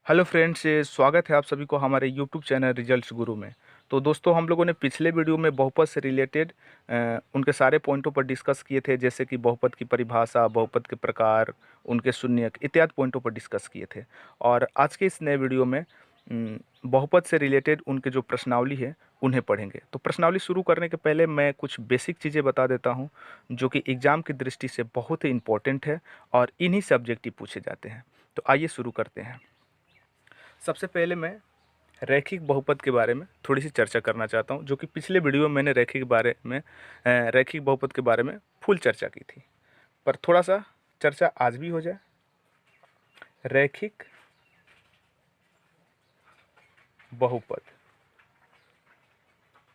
Hello friends, स्वागत है आप सभी को हमारे यूट्यूब चैनल रिजल्ट्स गुरु में। तो दोस्तों, हम लोगों ने पिछले वीडियो में बहुपद से रिलेटेड उनके सारे पॉइंटों पर डिस्कस किए थे, जैसे कि बहुपद की परिभाषा, बहुपद के प्रकार, उनके शून्यक इत्यादि पॉइंटों पर डिस्कस किए थे। और आज के इस नए वीडियो में बहुपद से रिलेटेड उनके जो प्रश्नावली है उन्हें पढ़ेंगे। तो प्रश्नावली शुरू करने के पहले मैं कुछ बेसिक चीज़ें बता देता हूँ जो कि एग्ज़ाम की दृष्टि से बहुत ही इंपॉर्टेंट है और इन्हीं से ऑब्जेक्टिव पूछे जाते हैं। तो आइए शुरू करते हैं। सबसे पहले मैं रैखिक बहुपद के बारे में थोड़ी सी चर्चा करना चाहता हूं, जो कि पिछले वीडियो में मैंने रैखिक बहुपद के बारे में फुल चर्चा की थी, पर थोड़ा सा चर्चा आज भी हो जाए। रैखिक बहुपद,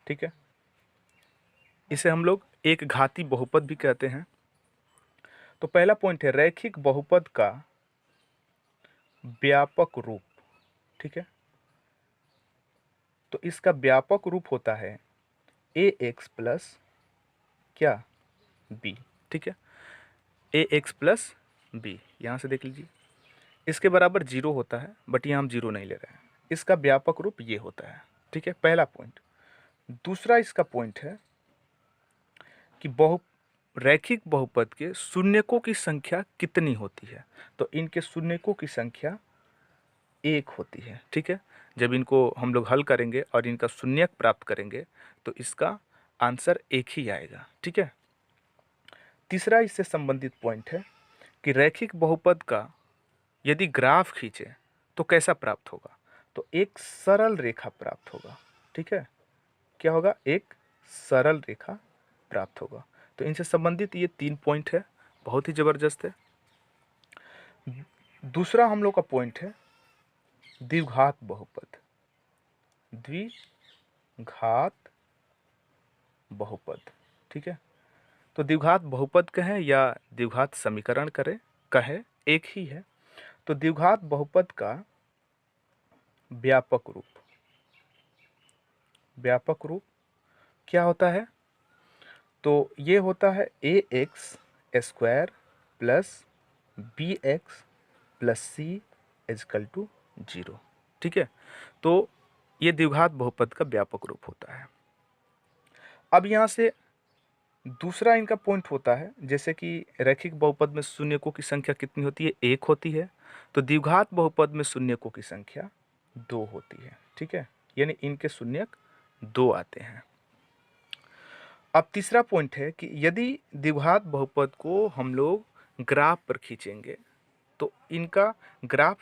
ठीक है, इसे हम लोग एक घाती बहुपद भी कहते हैं। तो पहला पॉइंट है रैखिक बहुपद का व्यापक रूप, ठीक है। तो इसका व्यापक रूप होता है ए एक्स प्लस क्या बी, ठीक है, ए एक्स प्लस बी। यहाँ से देख लीजिए, इसके बराबर जीरो होता है, बट यहाँ हम जीरो नहीं ले रहे हैं। इसका व्यापक रूप ये होता है, ठीक है, पहला पॉइंट। दूसरा इसका पॉइंट है कि रैखिक बहुपद के शून्यकों की संख्या कितनी होती है। तो इनके शून्यकों की संख्या एक होती है, ठीक है। जब इनको हम लोग हल करेंगे और इनका शून्यक प्राप्त करेंगे तो इसका आंसर एक ही आएगा, ठीक है। तीसरा इससे संबंधित पॉइंट है कि रैखिक बहुपद का यदि ग्राफ खींचे तो कैसा प्राप्त होगा। तो एक सरल रेखा प्राप्त होगा, ठीक है। क्या होगा? एक सरल रेखा प्राप्त होगा। तो इनसे संबंधित ये 3 पॉइंट है, बहुत ही जबरदस्त है। दूसरा हम लोग का पॉइंट है द्विघात बहुपद। द्विघात बहुपद, ठीक है। तो द्विघात बहुपद कहें या द्विघात समीकरण कहें, एक ही है। तो द्विघात बहुपद का व्यापक रूप क्या होता है? तो ये होता है A X square plus B X plus C equal to zero, ठीक है। तो ये द्विघात बहुपद का व्यापक रूप होता है। अब यहाँ से दूसरा इनका पॉइंट होता है, जैसे कि रैखिक बहुपद में शून्यकों की संख्या कितनी होती है? एक होती है। तो द्विघात बहुपद में शून्यकों की संख्या 2 होती है, ठीक है, यानी इनके शून्यक 2 आते हैं। अब तीसरा पॉइंट है कि यदि द्विघात बहुपद को हम लोग ग्राफ पर खींचेंगे तो इनका ग्राफ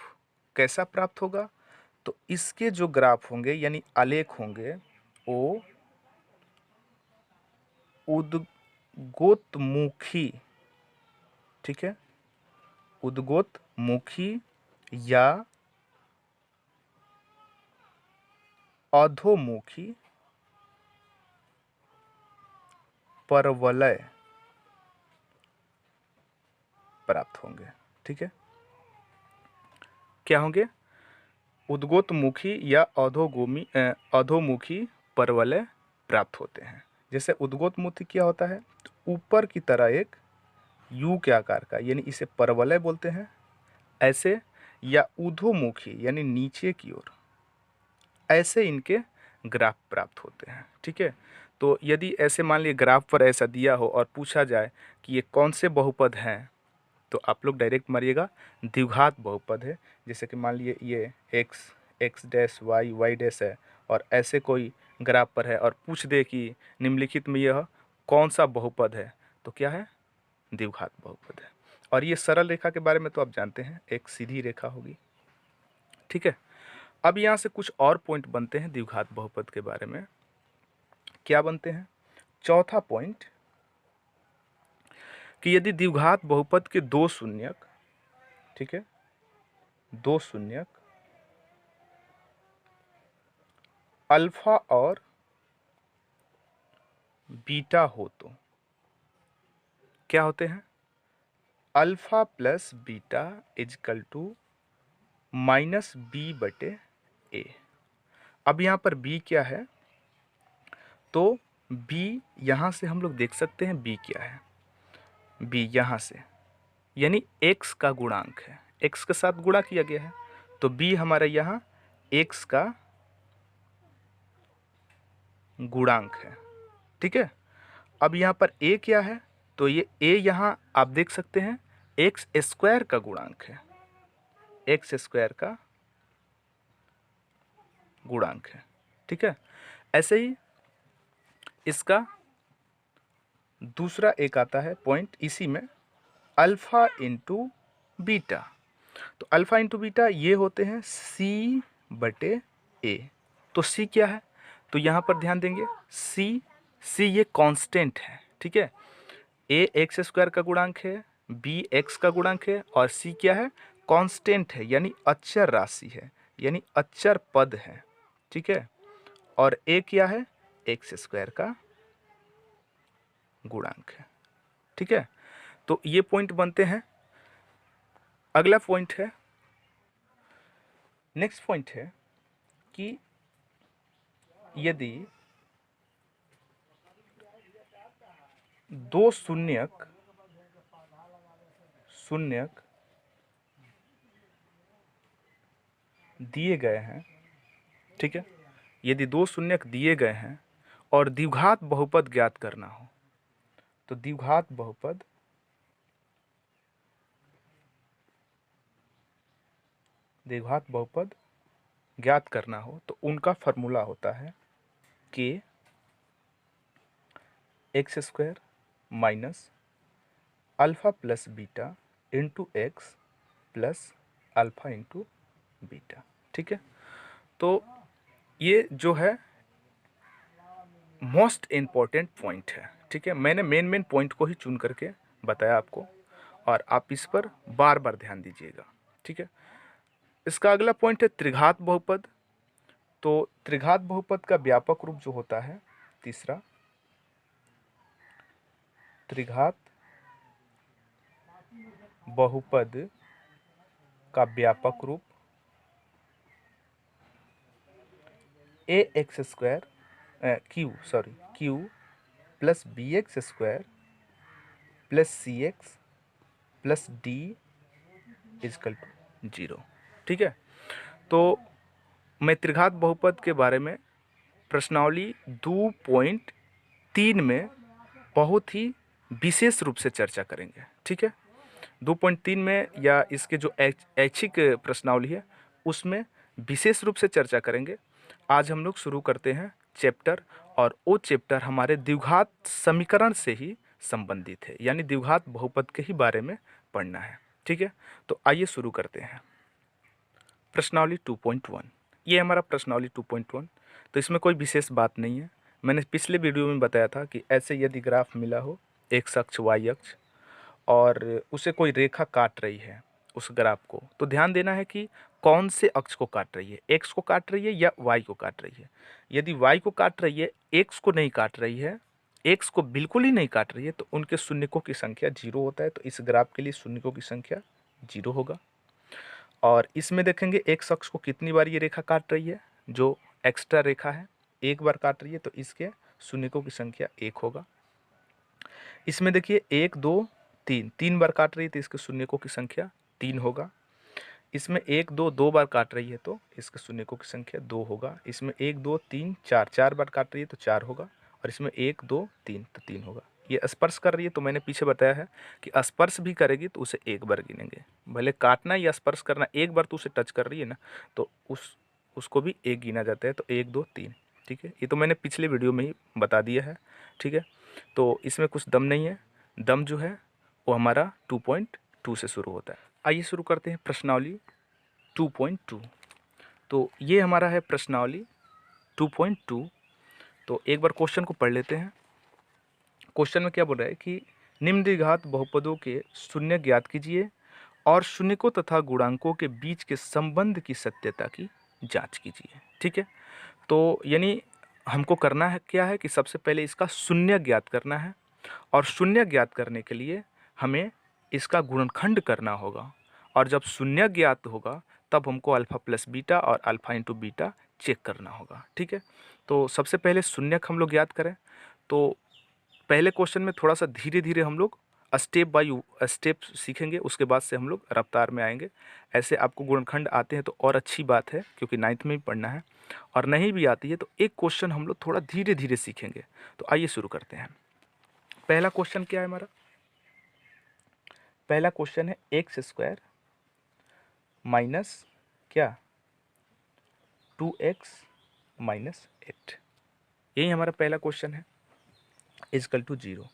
कैसा प्राप्त होगा? तो इसके जो ग्राफ होंगे यानी आलेख होंगे वो उद्गोतमुखी, ठीक है, उद्गोतमुखी या अधोमुखी परवलय प्राप्त होंगे, ठीक है। क्या होंगे? उद्गोतमुखी या अधोमुखी परवलय प्राप्त होते हैं। जैसे उद्गोतमुखी क्या होता है? तो ऊपर की तरह एक यू के आकार का, यानी इसे परवलय बोलते हैं ऐसे, या ऊर्ध्वमुखी यानी नीचे की ओर, ऐसे इनके ग्राफ प्राप्त होते हैं, ठीक है। तो यदि ऐसे मान लीजिए ग्राफ पर ऐसा दिया हो और पूछा जाए कि ये कौन से बहुपद हैं, तो आप लोग डायरेक्ट मारिएगा द्विघात बहुपद है। जैसे कि मान लीजिए ये X X dash Y Y dash है और ऐसे कोई ग्राफ पर है और पूछ दे कि निम्नलिखित में यह कौन सा बहुपद है, तो क्या है? द्विघात बहुपद है। और ये सरल रेखा के बारे में तो आप जानते हैं, एक सीधी रेखा होगी, ठीक है। अब यहाँ से कुछ और पॉइंट बनते हैं द्विघात बहुपद के बारे में। क्या बनते हैं? चौथा पॉइंट कि यदि द्विघात बहुपद के दो शून्यक, ठीक है, दो शून्यक अल्फा और बीटा हो तो क्या होते हैं? Alpha plus beta is equal to minus B बटे ए। अब यहाँ पर बी क्या है? तो बी यहाँ से हम लोग देख सकते हैं बी क्या है। बी यहाँ से यानी एक्स का गुणांक है, एक्स के साथ गुणा किया गया है, तो b हमारा यहाँ x का गुणांक है, ठीक है। अब यहाँ पर a क्या है, तो ये a यहाँ आप देख सकते हैं एक्स स्क्वायर का गुणांक है, एक्स स्क्वायर का गुणांक है, ठीक है। ऐसे ही इसका दूसरा एक आता है पॉइंट इसी में, अल्फा इंटू बीटा। तो अल्फा इंटू बीटा ये होते हैं c बटे a। तो c क्या है, तो यहाँ पर ध्यान देंगे c ये कांस्टेंट है, ठीक है। a एक्स स्क्वायर का गुणांक है, b x का गुणांक है, और c क्या है, कांस्टेंट है, यानी अचर राशि है, यानी अचर पद है, ठीक है। और a क्या है, एक्स स्क्वायर का गुणांक है, ठीक है। तो ये पॉइंट बनते हैं। अगला पॉइंट है, नेक्स्ट पॉइंट है कि यदि दो शून्यक दिए गए हैं, ठीक है, यदि दो शून्यक दिए गए हैं और द्विघात बहुपद ज्ञात करना हो, तो द्विघात बहुपद ज्ञात करना हो तो उनका फॉर्मूला होता है k x square minus alpha plus beta into x plus alpha into beta, ठीक है। तो ये जो है मोस्ट इम्पॉर्टेंट पॉइंट है, ठीक है। मैंने मेन पॉइंट को ही चुन करके बताया आपको, और आप इस पर बार बार ध्यान दीजिएगा, ठीक है। इसका अगला पॉइंट है त्रिघात बहुपद। तो त्रिघात बहुपद का व्यापक रूप जो होता है, तीसरा त्रिघात बहुपद का व्यापक रूप A X square cube plus B X square plus C X plus D equal to 0, ठीक है। तो मैं त्रिघात बहुपद के बारे में प्रश्नावली 2.3 में बहुत ही विशेष रूप से चर्चा करेंगे, ठीक है। 2.3 में या इसके जो ऐच्छिक प्रश्नावली है उसमें विशेष रूप से चर्चा करेंगे। आज हम लोग शुरू करते हैं चैप्टर, और वो चैप्टर हमारे द्विघात समीकरण से ही संबंधित है, यानी द्विघात बहुपद के ही बारे में पढ़ना है, ठीक है। तो आइए शुरू करते हैं प्रश्नावली 2.1। ये हमारा प्रश्नावली 2.1। तो इसमें कोई विशेष बात नहीं है। मैंने पिछले वीडियो में बताया था कि ऐसे यदि ग्राफ मिला हो, एक्स अक्ष वाई अक्ष, और उसे कोई रेखा काट रही है उस ग्राफ को, तो ध्यान देना है कि कौन से अक्ष को काट रही है, एक्स को काट रही है या वाई को काट रही है। यदि वाई को काट रही है, एक्स को नहीं काट रही है, एक्स को बिल्कुल ही नहीं काट रही है, तो उनके शून्यकों की संख्या 0 होता है। तो इस ग्राफ के लिए शून्यकों की संख्या 0 होगा। और इसमें देखेंगे एक्स अक्ष को कितनी बार ये रेखा काट रही है, जो एक्स्ट्रा रेखा है एक बार काट रही है, तो इसके शून्यकों की संख्या 1 होगा। इसमें देखिए 1 2 3 3 बार काट रही है, तो इसके शून्यकों की संख्या 3 होगा। इसमें 1 2 2 बार काट रही है, तो इसके शून्यकों की संख्या 2 होगा। इसमें 1 2 3 4 4 बार काट रही है, तो 4 होगा। और इसमें 1 2 3 तो 3 होगा। ये स्पर्श कर रही है, तो मैंने पीछे बताया है कि स्पर्श भी करेगी तो उसे 1 बार गिनेंगे। भले काटना या स्पर्श करना, 1 बार तो उसे टच कर रही है ना, तो उसको भी 1 गिना जाता है। तो 1 2 3, ठीक है। ये तो मैंने पिछले वीडियो में ही बता दिया है, ठीक है। तो इसमें कुछ दम नहीं है। दम जो है वो हमारा 2.2 से शुरू होता है। आइए शुरू करते हैं प्रश्नावली 2.2। तो ये हमारा है प्रश्नावली 2.2। तो एक बार क्वेश्चन को पढ़ लेते हैं। क्वेश्चन में क्या बोल रहा है कि निम्न द्विघात बहुपदों के शून्य ज्ञात कीजिए और शून्यकों तथा गुणांकों के बीच के संबंध की सत्यता की जांच कीजिए, ठीक है। तो यानी हमको करना है क्या है कि सबसे पहले इसका शून्य ज्ञात करना है, और शून्य ज्ञात करने के लिए हमें इसका गुणनखंड करना होगा। और जब शून्य ज्ञात होगा तब हमको अल्फ़ा प्लस बीटा और अल्फ़ा इंटू बीटा चेक करना होगा, ठीक है। तो सबसे पहले शून्यक हम लोग ज्ञात करें। तो पहले क्वेश्चन में थोड़ा सा धीरे धीरे हम लोग स्टेप बाय स्टेप सीखेंगे, उसके बाद से हम लोग रफ्तार में आएंगे। ऐसे आपको गुणनखंड आते हैं तो और अच्छी बात है, क्योंकि 9th में भी पढ़ना है, और नहीं भी आती है तो एक क्वेश्चन हम लोग थोड़ा धीरे धीरे सीखेंगे। तो आइए शुरू करते हैं। पहला क्वेश्चन क्या है हमारा? पहला क्वेश्चन है x² माइनस क्या 2x माइनस 8, यही हमारा पहला क्वेश्चन है, इजकल टू 0।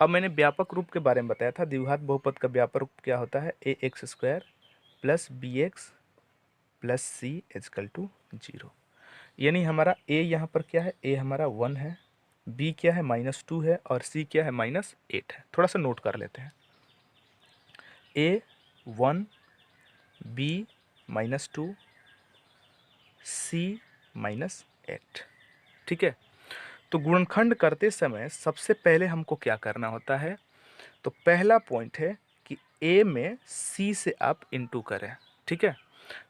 अब मैंने व्यापक रूप के बारे में बताया था, द्विघात बहुपद का व्यापक रूप क्या होता है? ax² plus bx plus c is equal to 0। यानी हमारा a यहाँ पर क्या है? a हमारा 1 है, b क्या है? -2 है, और c क्या है? -8 है। थोड़ा सा नोट कर लेते हैं। a 1, b -2, c -8। ठीक है। तो गुणनखंड करते समय सबसे पहले हमको क्या करना होता है? तो पहला पॉइंट है कि a में c से आप इंटू करें। ठीक है।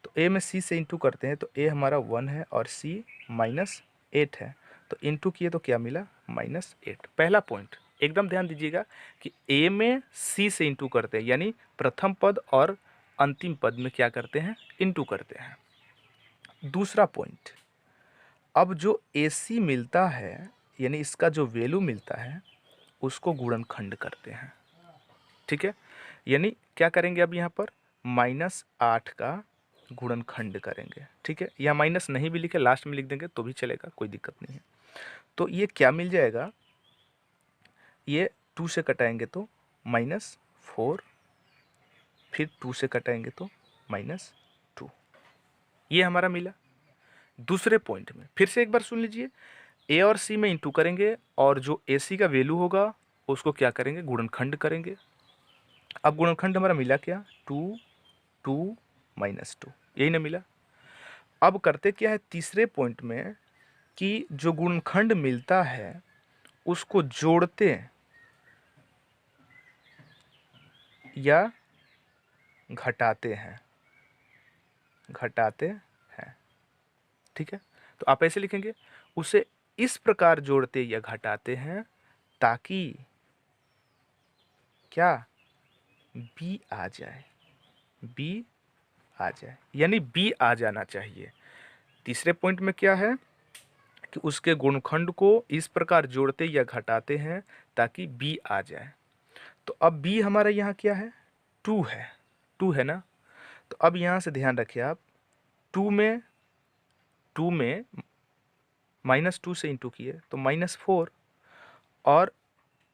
तो a में c से इंटू करते हैं तो a हमारा 1 है और c -8 है, तो इंटू किए तो क्या मिला? -8। पहला पॉइंट एकदम ध्यान दीजिएगा कि a में c से इंटू करते हैं, यानी प्रथम पद और अंतिम पद में क्या करते हैं? इंटू करते हैं। दूसरा पॉइंट, अब जो AC मिलता है, यानी इसका जो वैल्यू मिलता है, उसको गुणनखंड करते हैं। ठीक है। यानी क्या करेंगे? अब यहाँ पर -8 का गुणनखंड करेंगे। ठीक है। या माइनस नहीं भी लिखे, लास्ट में लिख देंगे तो भी चलेगा, कोई दिक्कत नहीं है। तो ये क्या मिल जाएगा? ये 2 से कटाएंगे तो -4, फिर 2 से कटाएंगे तो -2, ये हमारा मिला। दूसरे पॉइंट में फिर से एक बार सुन लीजिए, ए और सी में इंटू करेंगे और जो ए सी का वैल्यू होगा उसको क्या करेंगे? गुणनखंड करेंगे। अब गुणनखंड हमारा मिला क्या? 2, 2, -2, यही ना मिला। अब करते क्या है तीसरे पॉइंट में कि जो गुणनखंड मिलता है उसको जोड़ते या घटाते हैं, घटाते हैं। ठीक है। तो आप ऐसे लिखेंगे, उसे इस प्रकार जोड़ते या घटाते हैं ताकि क्या? b आ जाए, b आ जाए, यानी b आ जाना चाहिए। तीसरे पॉइंट में क्या है कि उसके गुणनखंड को इस प्रकार जोड़ते या घटाते हैं ताकि b आ जाए। तो अब b हमारा यहाँ क्या है? 2 है, 2 है ना। तो अब यहाँ से ध्यान रखिए आप, 2 में -2 से इंटू किए तो -4, और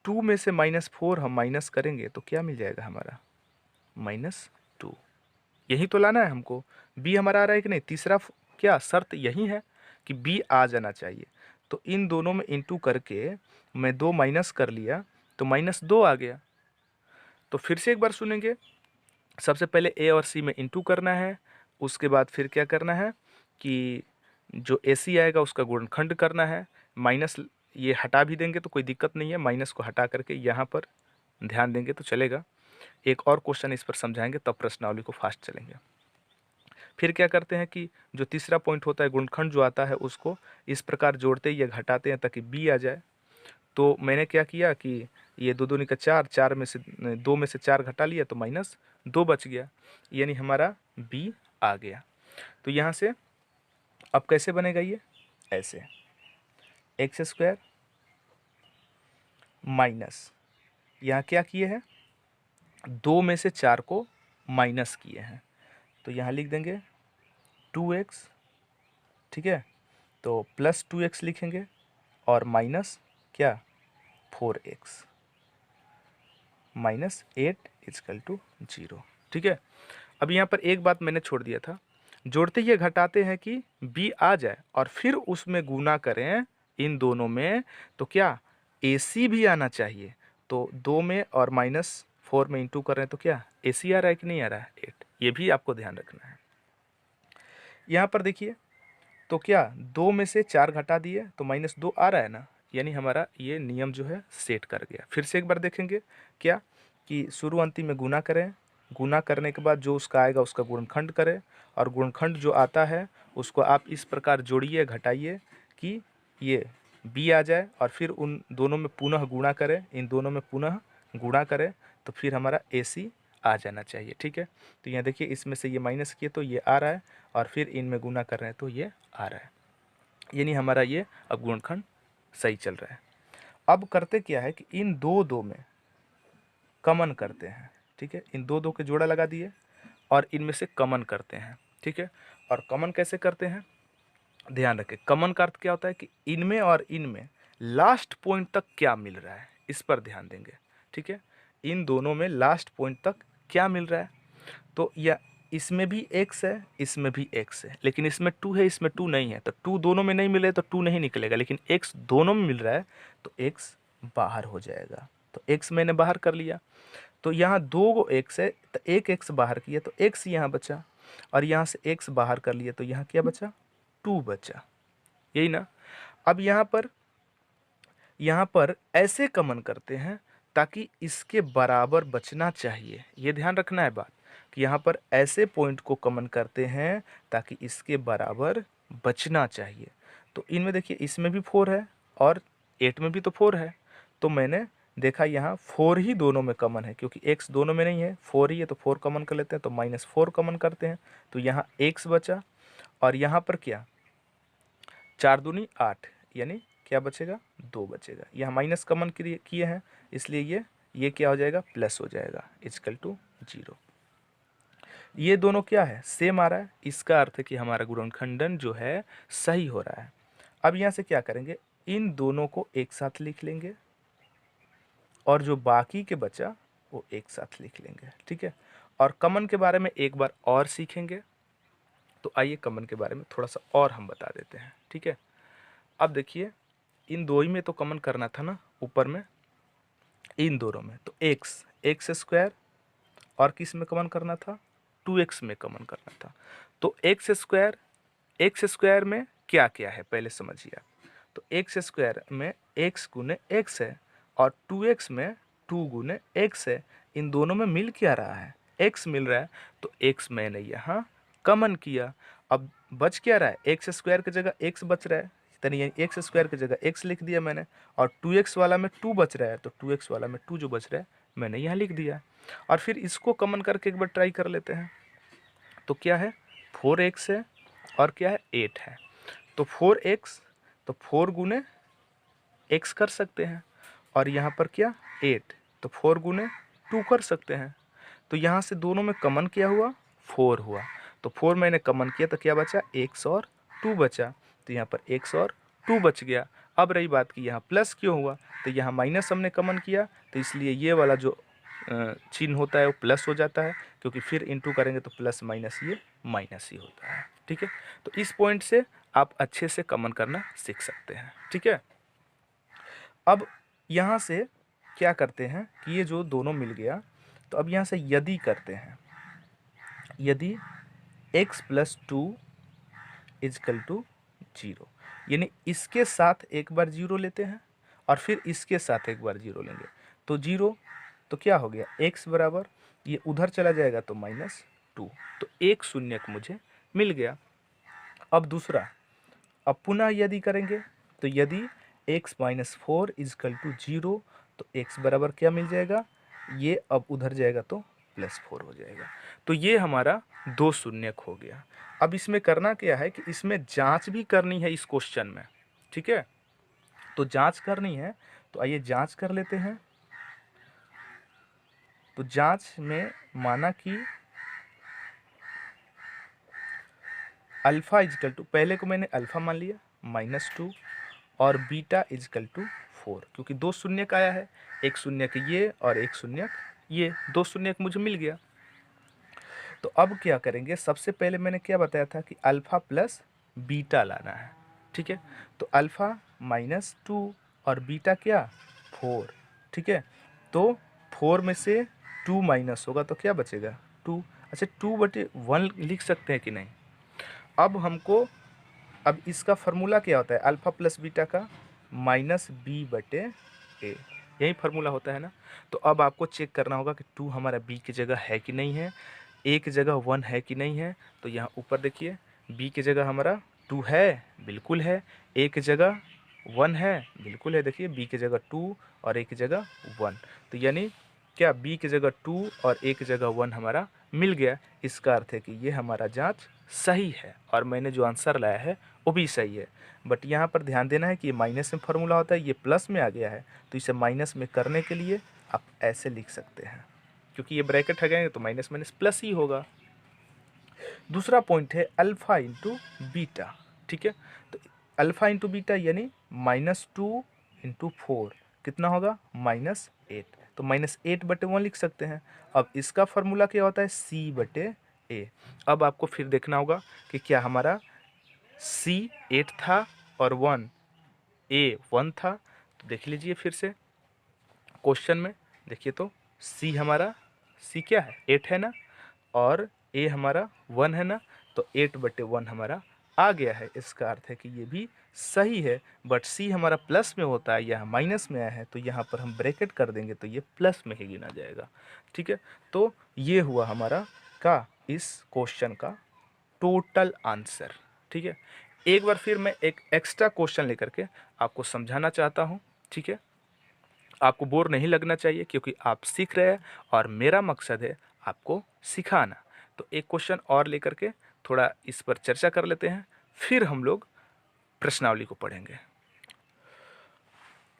2 में से -4 हम माइनस करेंगे तो क्या मिल जाएगा हमारा? -2। यही तो लाना है हमको। b हमारा आ रहा है कि नहीं? तीसरा क्या शर्त यही है कि b आ जाना चाहिए। तो इन दोनों में इंटू करके मैं 2 माइनस कर लिया तो -2 आ गया। तो फिर से एक बार सुनेंगे, सबसे पहले a और c में इंटू करना है, उसके बाद फिर क्या करना है कि जो AC आएगा उसका गुणनखंड करना है। माइनस ये हटा भी देंगे तो कोई दिक्कत नहीं है, माइनस को हटा करके यहाँ पर ध्यान देंगे तो चलेगा। एक और क्वेश्चन इस पर समझाएंगे तब प्रश्नावली को फास्ट चलेंगे। फिर क्या करते हैं कि जो तीसरा पॉइंट होता है गुणनखंड जो आता है उसको इस प्रकार जोड़ते या घटाते हैं ताकि b आ जाए। तो मैंने क्या किया कि ये 2 दूनी का 4, 4 में से 2 में से 4 घटा लिया तो -2 बच गया, यानी हमारा b आ गया। तो यहाँ से अब कैसे बनेगा ये? ऐसे x² माइनस, यहाँ क्या किए हैं? 2 में से 4 को माइनस किए हैं, तो यहाँ लिख देंगे 2x। ठीक है। तो प्लस 2x लिखेंगे और माइनस क्या? 4x -8 is equal to 0। ठीक है। अब यहाँ पर एक बात मैंने छोड़ दिया था, जोड़ते ये घटाते हैं कि b आ जाए और फिर उसमें गुना करें इन दोनों में, तो क्या? AC भी आना चाहिए। तो 2 में और -4 में इंटू कर रहे हैं तो क्या? AC आ रहा है कि नहीं आ रहा है? 8। ये भी आपको ध्यान रखना है। यहाँ पर देखिए, तो क्या 2 में से 4 घटा दिए तो -2 आ रहा है ना, यानी हमारा ये नियम जो है सेट कर गया। फिर से एक बार देखेंगे क्या कि शुरू अंतिम में गुना करें, गुना करने के बाद जो उसका आएगा उसका गुणनखंड करें, और गुणनखंड जो आता है उसको आप इस प्रकार जोड़िए घटाइए कि ये b आ जाए, और फिर उन दोनों में पुनः गुणा करें, इन दोनों में पुनः गुणा करें तो फिर हमारा AC आ जाना चाहिए। ठीक है, तो यहाँ देखिए इसमें से ये माइनस किए तो ये आ रहा है, और फिर इनमें गुना कर रहे हैं तो ये आ रहा है, यानी हमारा ये अब गुणनखंड सही चल रहा है। अब करते क्या है कि इन दो दो में कमन करते हैं। ठीक है, इन दो दो के जोड़ा लगा दिए और इनमें से कमन करते हैं। ठीक है, और कमन कैसे करते हैं, ध्यान रखें, कमन का अर्थ क्या होता है कि इनमें और इनमें लास्ट पॉइंट तक क्या मिल रहा है, इस पर ध्यान देंगे। ठीक है, इन दोनों में लास्ट पॉइंट तक क्या मिल रहा है, तो या इसमें भी x है, इसमें भी x है, लेकिन इसमें 2 है, इसमें 2 नहीं है, तो 2 दोनों में नहीं मिले तो 2 नहीं निकलेगा, लेकिन x दोनों में मिल रहा है तो x बाहर हो जाएगा। तो x मैंने बाहर कर लिया, तो यहाँ 2 x है तो एक x बाहर किया तो x यहाँ बचा, और यहाँ से x बाहर कर लिया तो यहाँ क्या बचा, 2 बचा, यही ना। अब यहाँ पर ऐसे कमन करते हैं ताकि इसके बराबर बचना चाहिए, ये ध्यान रखना है बात, कि यहाँ पर ऐसे पॉइंट को कमन करते हैं ताकि इसके बराबर बचना चाहिए। तो इनमें देखिए इसमें भी 4 है और 8 में भी तो 4 है, तो मैंने देखा यहाँ 4 ही दोनों में कमन है, क्योंकि x दोनों में नहीं है, 4 ही है, तो 4 कमन कर लेते हैं, तो -4 कमन करते हैं, तो यहाँ x बचा, और यहाँ पर क्या 4 दूनी 8, यानी क्या बचेगा, 2 बचेगा। यहाँ माइनस कमन किए हैं, इसलिए ये क्या हो जाएगा, प्लस हो जाएगा, इक्वल टू 0। ये दोनों क्या है, सेम आ रहा है, इसका अर्थ है कि हमारा गुणनखंडन जो है सही हो रहा है। अब यहाँ से क्या करेंगे, इन दोनों को एक साथ लिख लेंगे और जो बाकी के बचा वो एक साथ लिख लेंगे। ठीक है, और कमन के बारे में एक बार और सीखेंगे, तो आइए कमन के बारे में थोड़ा सा और हम बता देते हैं। ठीक है, अब देखिए इन दो ही में तो कमन करना था ना, ऊपर में इन दोनों में, तो एक्स स्क्वायर, और किस में कमन करना था, 2x में कमन करना था। तो एक्स स्क्वायर में क्या क्या है पहले समझिए आप, तो एक्स स्क्वायर में x गुने x है, और 2x में 2 गुने x है, इन दोनों में मिल क्या रहा है, x मिल रहा है, तो x मैंने यहाँ कमन किया। अब बच क्या रहा है, एक्स स्क्वायर की जगह x बच रहा है, यानी एक्स स्क्वायर की जगह x लिख दिया मैंने, और 2x वाला में 2 बच रहा है, तो 2x वाला में 2 जो बच रहा है मैंने यहाँ लिख दिया। और फिर इसको कमन करके एक बार ट्राई कर लेते हैं, तो क्या है 4x है, और क्या है 8 है, तो 4x, तो 4 गुने x कर सकते हैं, और यहाँ पर क्या 8, तो 4 गुने 2 कर सकते हैं, तो यहाँ से दोनों में कमन क्या हुआ, 4 हुआ, तो 4 मैंने कमन किया तो क्या बचा, x और 2 बचा, तो यहाँ पर x और 2 बच गया। अब रही बात कि यहाँ प्लस क्यों हुआ, तो यहाँ माइनस हमने कमन किया, तो इसलिए ये वाला जो चिन्ह होता है वो प्लस हो जाता है, क्योंकि फिर इंटू करेंगे तो प्लस माइनस ये माइनस ही होता है। ठीक है, तो इस पॉइंट से आप अच्छे से कमन करना सीख सकते हैं। ठीक है, अब यहाँ से क्या करते हैं कि ये जो दोनों मिल गया, तो अब यहाँ से यदि करते हैं, यदि x + 2 = 0, यानी इसके साथ एक बार 0 लेते हैं और फिर इसके साथ एक बार 0 लेंगे, तो 0, तो क्या हो गया, x बराबर ये उधर चला जाएगा तो -2, तो एक शून्यक मुझे मिल गया। अब दूसरा, अब पुनः यदि करेंगे, तो यदि x - 4 = 0, तो x बराबर क्या मिल जाएगा, ये अब उधर जाएगा तो +4 हो जाएगा। तो ये हमारा 2 शून्यक हो गया। अब इसमें करना क्या है कि इसमें जांच भी करनी है इस क्वेश्चन में। ठीक है, तो जांच करनी है, तो आइए जांच कर लेते हैं। तो जांच में माना कि अल्फा = पहले को मैंने अल्फा मान लिया -2, और बीटा = 4, क्योंकि 2 शून्यक आया है, एक शून्यक ये और एक शून्यक ये, 2 शून्यक मुझे मिल गया। तो अब क्या करेंगे, सबसे पहले मैंने क्या बताया था कि अल्फा प्लस बीटा लाना है। ठीक है, तो अल्फा -2 और बीटा क्या 4। ठीक है, तो 4 में से 2 माइनस होगा तो क्या बचेगा 2। अच्छा, 2/1 लिख सकते हैं कि नहीं। अब हमको, अब इसका फार्मूला क्या होता है, अल्फा प्लस बीटा का -b/a, यही फार्मूला होता है ना। तो अब आपको चेक करना होगा कि 2 हमारा b की जगह है कि नहीं है, a की जगह 1 है कि नहीं है। तो यहाँ ऊपर देखिए b की जगह हमारा 2 है, बिल्कुल है, a की जगह 1 है, बिल्कुल है, देखिए b की जगह 2 और a की जगह 1, तो यानी क्या b की जगह 2 और a की जगह 1 हमारा मिल गया। इसका अर्थ है कि ये हमारा जांच सही है और मैंने जो आंसर लाया है वो भी सही है। बट यहाँ पर ध्यान देना है कि ये माइनस में फॉर्मूला होता है, ये प्लस में आ गया है, तो इसे माइनस में करने के लिए आप ऐसे लिख सकते हैं, क्योंकि ये ब्रैकेट हटाएंगे तो माइनस माइनस प्लस ही होगा। दूसरा पॉइंट है अल्फा इंटू बीटा। ठीक है, तो अल्फा इंटू बीटा यानी -2 इंटू 4 कितना होगा -8, तो -8/1 लिख सकते हैं। अब इसका फॉर्मूला क्या होता है c/a। अब आपको फिर देखना होगा कि क्या हमारा c 8 था और a 1 था। तो देख लीजिए फिर से क्वेश्चन में, देखिए तो c क्या है 8 है ना, और a हमारा 1 है ना, तो 8/1 हमारा आ गया है। इसका अर्थ है कि ये भी सही है। बट c हमारा प्लस में होता है, यहाँ माइनस में आया है, तो यहाँ पर हम ब्रैकेट कर देंगे तो ये प्लस में ही गिना जाएगा। ठीक है, तो ये हुआ हमारा का इस क्वेश्चन का टोटल आंसर। ठीक है, एक बार फिर मैं एक एक्स्ट्रा क्वेश्चन लेकर के आपको समझाना चाहता हूँ। ठीक है, आपको बोर नहीं लगना चाहिए क्योंकि आप सीख रहे हैं और मेरा मकसद है आपको सिखाना। तो एक क्वेश्चन और लेकर के थोड़ा इस पर चर्चा कर लेते हैं, फिर हम लोग प्रश्नावली को पढ़ेंगे।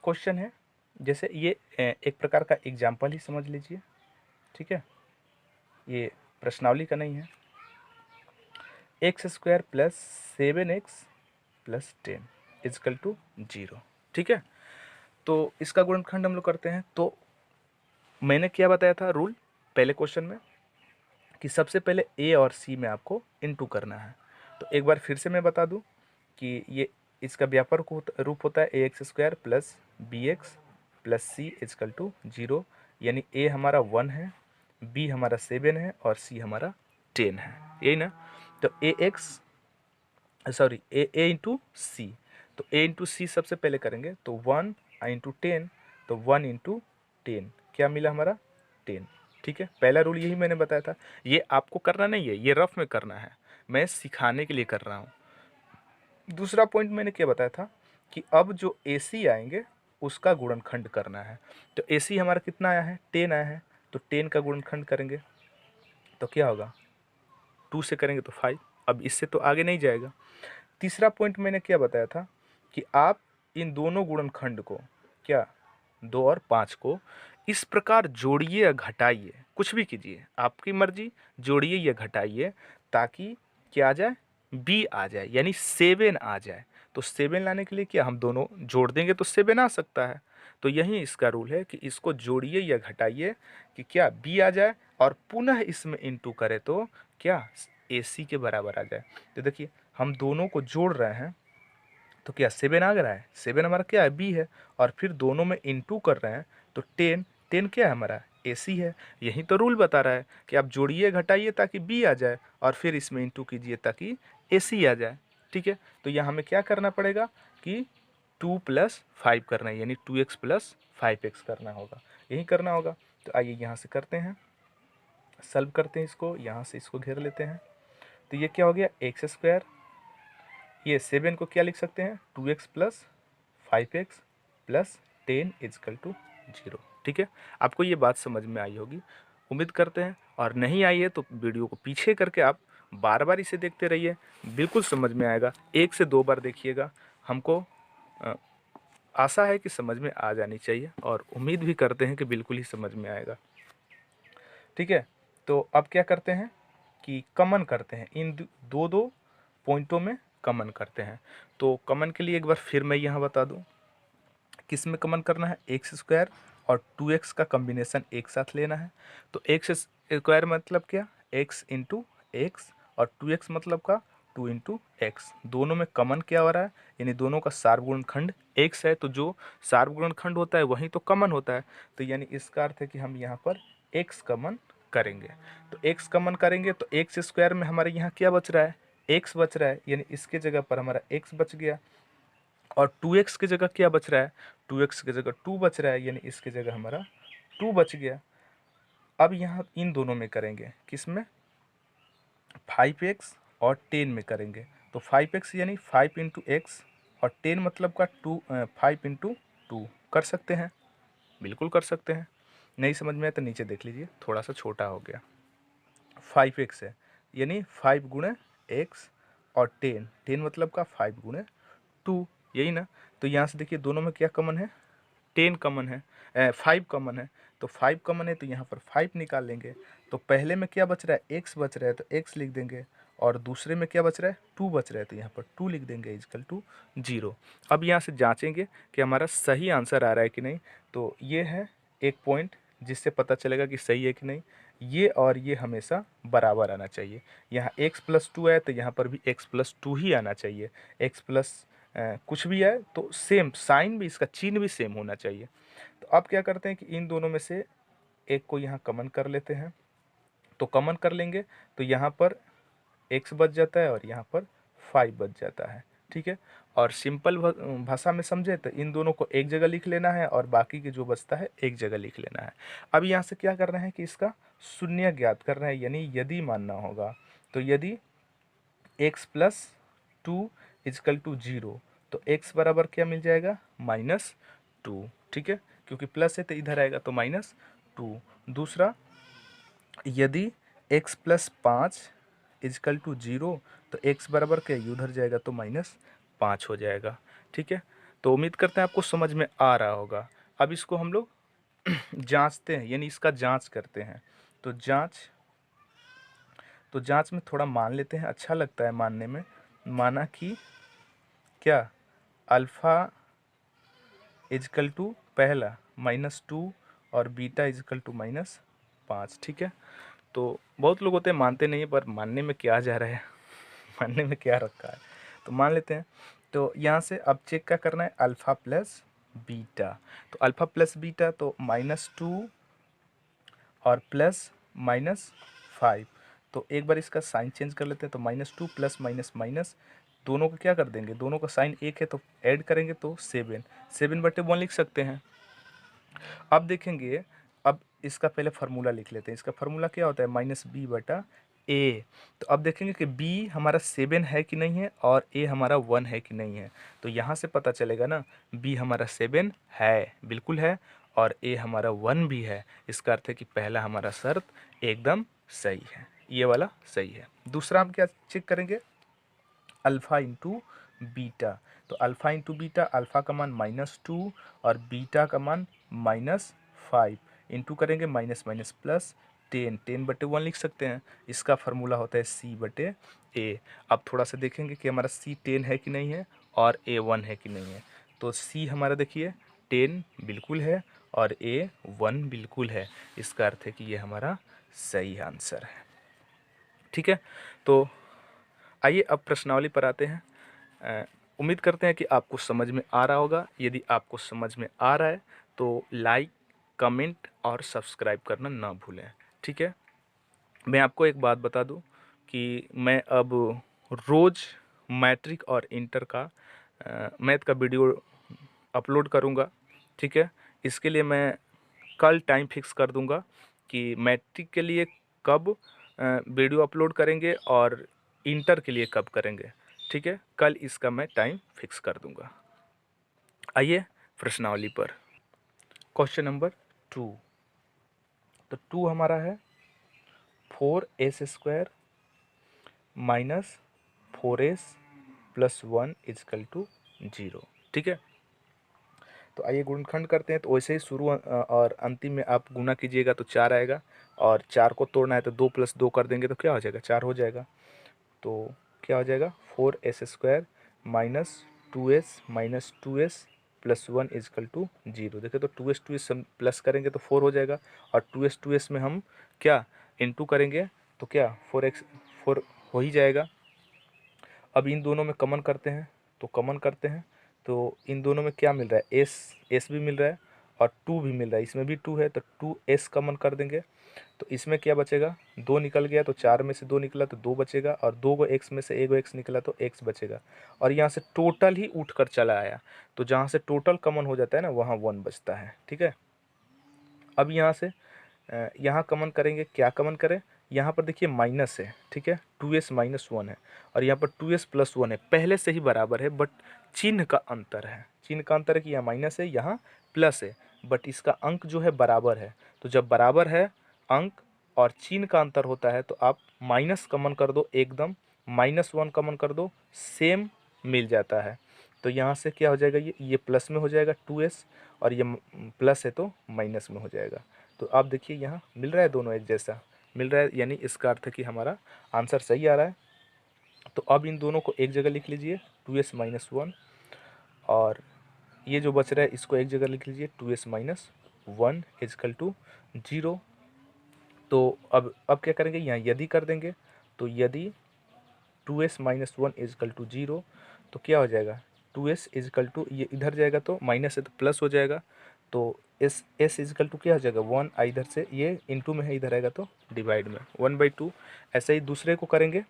क्वेश्चन है, जैसे ये एक प्रकार का एग्जाम्पल ही समझ लीजिए। ठीक है, ये प्रश्नावली का नहीं है। x² + 7x + 10 = 0। ठीक है, तो इसका गुणनखंड हम लोग करते हैं। तो मैंने क्या बताया था रूल पहले क्वेश्चन में कि सबसे पहले a और c में आपको इनटू करना है। तो एक बार फिर से मैं बता दूं कि ये इसका व्यापक रूप होता है ax² + bx + c = 0, यानी a हमारा 1 है, b हमारा 7 है और c हमारा 10 है, यही ना। तो a इंटू सी, तो a इंटू सी सबसे पहले करेंगे तो 1 इंटू 10, तो 1 इंटू 10 क्या मिला हमारा 10। ठीक है, पहला रूल यही मैंने बताया था। ये आपको करना नहीं है, ये रफ में करना है, मैं सिखाने के लिए कर रहा हूँ। दूसरा पॉइंट मैंने क्या बताया था कि अब जो AC आएंगे उसका गुणनखंड करना है। तो AC हमारा कितना आया है 10 आया है, तो 10 का गुणनखंड करेंगे तो क्या होगा 2 से करेंगे तो 5। अब इससे तो आगे नहीं जाएगा। तीसरा पॉइंट मैंने क्या बताया था कि आप इन दोनों गुणनखंड को क्या 2 और 5 को इस प्रकार जोड़िए या घटाइए, कुछ भी कीजिए आपकी मर्जी, जोड़िए या घटाइए ताकि क्या आ जाए b आ जाए, यानी 7 आ जाए। तो 7 लाने के लिए क्या हम दोनों जोड़ देंगे तो 7 आ सकता है। तो यही इसका रूल है कि इसको जोड़िए या घटाइए कि क्या b आ जाए और पुनः इसमें इंटू करें तो क्या AC के बराबर आ जाए। तो देखिए हम दोनों को जोड़ रहे हैं तो क्या 7 आ रहा है, 7 हमारा क्या है b है, और फिर दोनों में इंटू कर रहे हैं तो 10 क्या है हमारा AC है। यही तो रूल बता रहा है कि आप जोड़िए घटाइए ताकि b आ जाए और फिर इसमें इंटू कीजिए ताकि AC आ जाए। ठीक है, तो यहाँ हमें क्या करना पड़ेगा कि 2 + 5 करना है, यानी 2x + 5x करना होगा, यही करना होगा। तो आइए यहाँ से करते हैं, सॉल्व करते हैं इसको, यहाँ से इसको घेर लेते हैं। तो ये क्या हो गया x², ये 7 को क्या लिख सकते हैं 2x + 5x + 10 = 0। ठीक है, आपको ये बात समझ में आई होगी, उम्मीद करते हैं, और नहीं आई है तो वीडियो को पीछे करके आप बार बार इसे देखते रहिए, बिल्कुल समझ में आएगा। 1 से 2 बार देखिएगा, हमको आशा है कि समझ में आ जानी चाहिए और उम्मीद भी करते हैं कि बिल्कुल ही समझ में आएगा। ठीक है, तो अब क्या करते हैं कि कमन करते हैं, इन दो पॉइंटों में कमन करते हैं। तो कमन के लिए एक बार फिर मैं यहाँ बता दूँ किस में कमन करना है, x² और 2x का कम्बिनेशन एक साथ लेना है। तो x² मतलब क्या x इंटू एक्स और 2x मतलब का 2 इंटू एक्स, दोनों में कमन क्या हो रहा है, यानी दोनों का सार्वगुणनखंड x है, तो जो सार्वगुणनखंड होता है वही तो कमन होता है। तो यानी इसका अर्थ है कि हम यहाँ पर x कमन करेंगे। तो x कमन करेंगे तो x² में हमारे यहाँ क्या बच रहा है x बच रहा है, यानी इसके जगह पर हमारा x बच गया, और 2x की जगह क्या बच रहा है 2x की जगह 2 बच रहा है, यानी इसके जगह हमारा 2 बच गया। अब यहाँ इन दोनों में करेंगे, किस में 5x और 10 में करेंगे। तो 5x यानी 5 इंटू एक्स और 10 मतलब का 5 इंटू 2 कर सकते हैं, बिल्कुल कर सकते हैं। नहीं समझ में आया तो नीचे देख लीजिए, थोड़ा सा छोटा हो गया। 5x है, यानी 5 गुणे x, और 10 मतलब का 5 गुणे 2, यही ना। तो यहाँ से देखिए दोनों में क्या कॉमन है, 10 कॉमन है, 5 कॉमन है। तो 5 कॉमन है तो यहाँ पर 5 निकाल लेंगे। तो पहले में क्या बच रहा है, x बच रहा है तो x लिख देंगे, और दूसरे में क्या बच रहा है, 2 बच रहा है तो यहाँ पर 2 लिख देंगे इक्वल टू 0। अब यहाँ से जांचेंगे कि हमारा सही आंसर आ रहा है कि नहीं। तो ये है एक पॉइंट जिससे पता चलेगा कि सही है कि नहीं। ये और ये हमेशा बराबर आना चाहिए। यहाँ x+2 है तो यहाँ पर भी x+2 ही आना चाहिए। x प्लस कुछ भी है तो सेम साइन भी, इसका चिन्ह भी सेम होना चाहिए। तो अब क्या करते हैं कि इन दोनों में से एक को यहाँ कॉमन कर लेते हैं। तो कॉमन कर लेंगे तो यहाँ पर x बच जाता है और यहाँ पर 5 बच जाता है, ठीक है। और सिंपल भाषा में समझे तो इन दोनों को एक जगह लिख लेना है और बाकी के जो बचता है एक जगह लिख लेना है। अब यहाँ से क्या कर रहे हैं कि इसका शून्य ज्ञात कर रहे हैं, यानी यदि मानना होगा। तो यदि x+2 इजकल टू 0, तो x बराबर क्या मिल जाएगा, -2, ठीक है, क्योंकि प्लस है तो इधर आएगा तो -2। दूसरा, यदि x+5 इजकल टू 0, तो x बराबर क्या, उधर जाएगा तो -5 हो जाएगा, ठीक है। तो उम्मीद करते हैं आपको समझ में आ रहा होगा। अब इसको हम लोग जांचते हैं, यानी इसका जांच करते हैं। तो जांच में थोड़ा मान लेते हैं, अच्छा लगता है मानने में। माना कि क्या, अल्फ़ा इजकल टू पहला -2 और बीटा इजकल टू -5, ठीक है। तो बहुत लोग होते हैं मानते नहीं है, पर मानने में क्या जा रहा है मानने में क्या रखा है, तो मान लेते हैं। तो यहाँ से अब चेक क्या करना है, अल्फ़ा प्लस बीटा। तो अल्फ़ा प्लस बीटा तो -2 और प्लस -5। तो एक बार इसका साइन चेंज कर लेते हैं। तो -2 प्लस माइनस माइनस, दोनों को क्या कर देंगे, दोनों का साइन एक है तो ऐड करेंगे तो 7/1 लिख सकते हैं। अब देखेंगे, अब इसका पहले फार्मूला लिख लेते हैं। इसका फार्मूला क्या होता है, -b/a। तो अब देखेंगे कि b हमारा 7 है कि नहीं है और a हमारा 1 है कि नहीं है। तो यहाँ से पता चलेगा ना, b हमारा 7 है, बिल्कुल है, और a हमारा 1 भी है। इसका अर्थ है कि पहला हमारा शर्त एकदम सही है, ये वाला सही है। दूसरा हम क्या चेक करेंगे, अल्फ़ा इंटू बीटा। तो अल्फ़ा इंटू बीटा, अल्फ़ा का मान -2 और बीटा का मान -5, इंटू करेंगे माइनस माइनस प्लस 10/1 लिख सकते हैं। इसका फार्मूला होता है c/a। अब थोड़ा सा देखेंगे कि हमारा c 10 है कि नहीं है और a 1 है कि नहीं है। तो c हमारा देखिए 10 बिल्कुल है और a 1 बिल्कुल है। इसका अर्थ है कि ये हमारा सही आंसर है, ठीक है। तो आइए अब प्रश्नावली पर आते हैं। उम्मीद करते हैं कि आपको समझ में आ रहा होगा। यदि आपको समझ में आ रहा है तो लाइक, कमेंट और सब्सक्राइब करना ना भूलें, ठीक है। मैं आपको एक बात बता दूं कि मैं अब रोज़ मैट्रिक और इंटर का मैथ का वीडियो अपलोड करूंगा, ठीक है। इसके लिए मैं कल टाइम फिक्स कर दूंगा कि मैट्रिक के लिए कब वीडियो अपलोड करेंगे और इंटर के लिए कब करेंगे, ठीक है। कल इसका मैं टाइम फिक्स कर दूंगा। आइए प्रश्नावली पर। Question number 2। तो 2 हमारा है 4s² minus 4s plus 1 is equal to 0, ठीक है। तो आइए गुणनखंड करते हैं। तो वैसे ही शुरू और अंतिम में आप गुना कीजिएगा तो 4 आएगा, और 4 को तोड़ना है तो 2 + 2 कर देंगे तो क्या हो जाएगा, 4 हो जाएगा। तो क्या हो जाएगा, 4s² minus 2s minus 2s plus 1 is equal to 0। देखिए तो 2s हम प्लस करेंगे तो 4 हो जाएगा, और 2s में हम क्या इंटू करेंगे तो क्या 4 हो ही जाएगा। अब इन दोनों में कॉमन करते हैं। तो कॉमन करते हैं तो इन दोनों में क्या मिल रहा है, एस भी मिल रहा है और 2 भी मिल रहा है। इसमें भी 2 है तो 2s कॉमन कर देंगे। तो इसमें क्या बचेगा, 2 निकल गया तो 4 में से 2 निकला तो 2 बचेगा, और 2 को x में से 1 x निकला तो x बचेगा। और यहाँ से टोटल ही उठ कर चला आया। तो जहाँ से टोटल कॉमन हो जाता है ना, वहाँ 1 बचता है, ठीक है। अब यहाँ से यहाँ कॉमन करेंगे, क्या कॉमन करें, यहाँ पर देखिए माइनस है, ठीक है, 2s माइनस 1 है, और यहाँ पर 2s प्लस 1 है, पहले से ही बराबर है, बट चिन्ह का अंतर है। चिन्ह का अंतर है कि यहाँ माइनस है, यहाँ प्लस है। बट इसका अंक जो है बराबर है। तो जब बराबर है अंक और चिन्ह का अंतर होता है तो आप माइनस कॉमन कर दो, एकदम -1 कॉमन कर दो, सेम मिल जाता है। तो यहाँ से क्या हो जाएगा, ये प्लस में हो जाएगा 2s, और ये प्लस है तो माइनस में हो जाएगा। तो आप देखिए यहाँ मिल रहा है, दोनों एक जैसा मिल रहा है, यानी इसका अर्थ है कि हमारा आंसर सही आ रहा है। तो अब इन दोनों को एक जगह लिख लीजिए 2s - 1, और ये जो बच रहा है इसको एक जगह लिख लीजिए 2s - 1 = 0। तो अब क्या करेंगे, यहाँ यदि कर देंगे, तो यदि 2s - 1 = 0 तो क्या हो जाएगा, 2s = ये इधर जाएगा तो माइनस है तो प्लस हो जाएगा, तो s = क्या हो जाएगा 1, इधर से ये इंटू में है, इधर आएगा तो डिवाइड में 1/2। ऐसे ही दूसरे को करेंगे,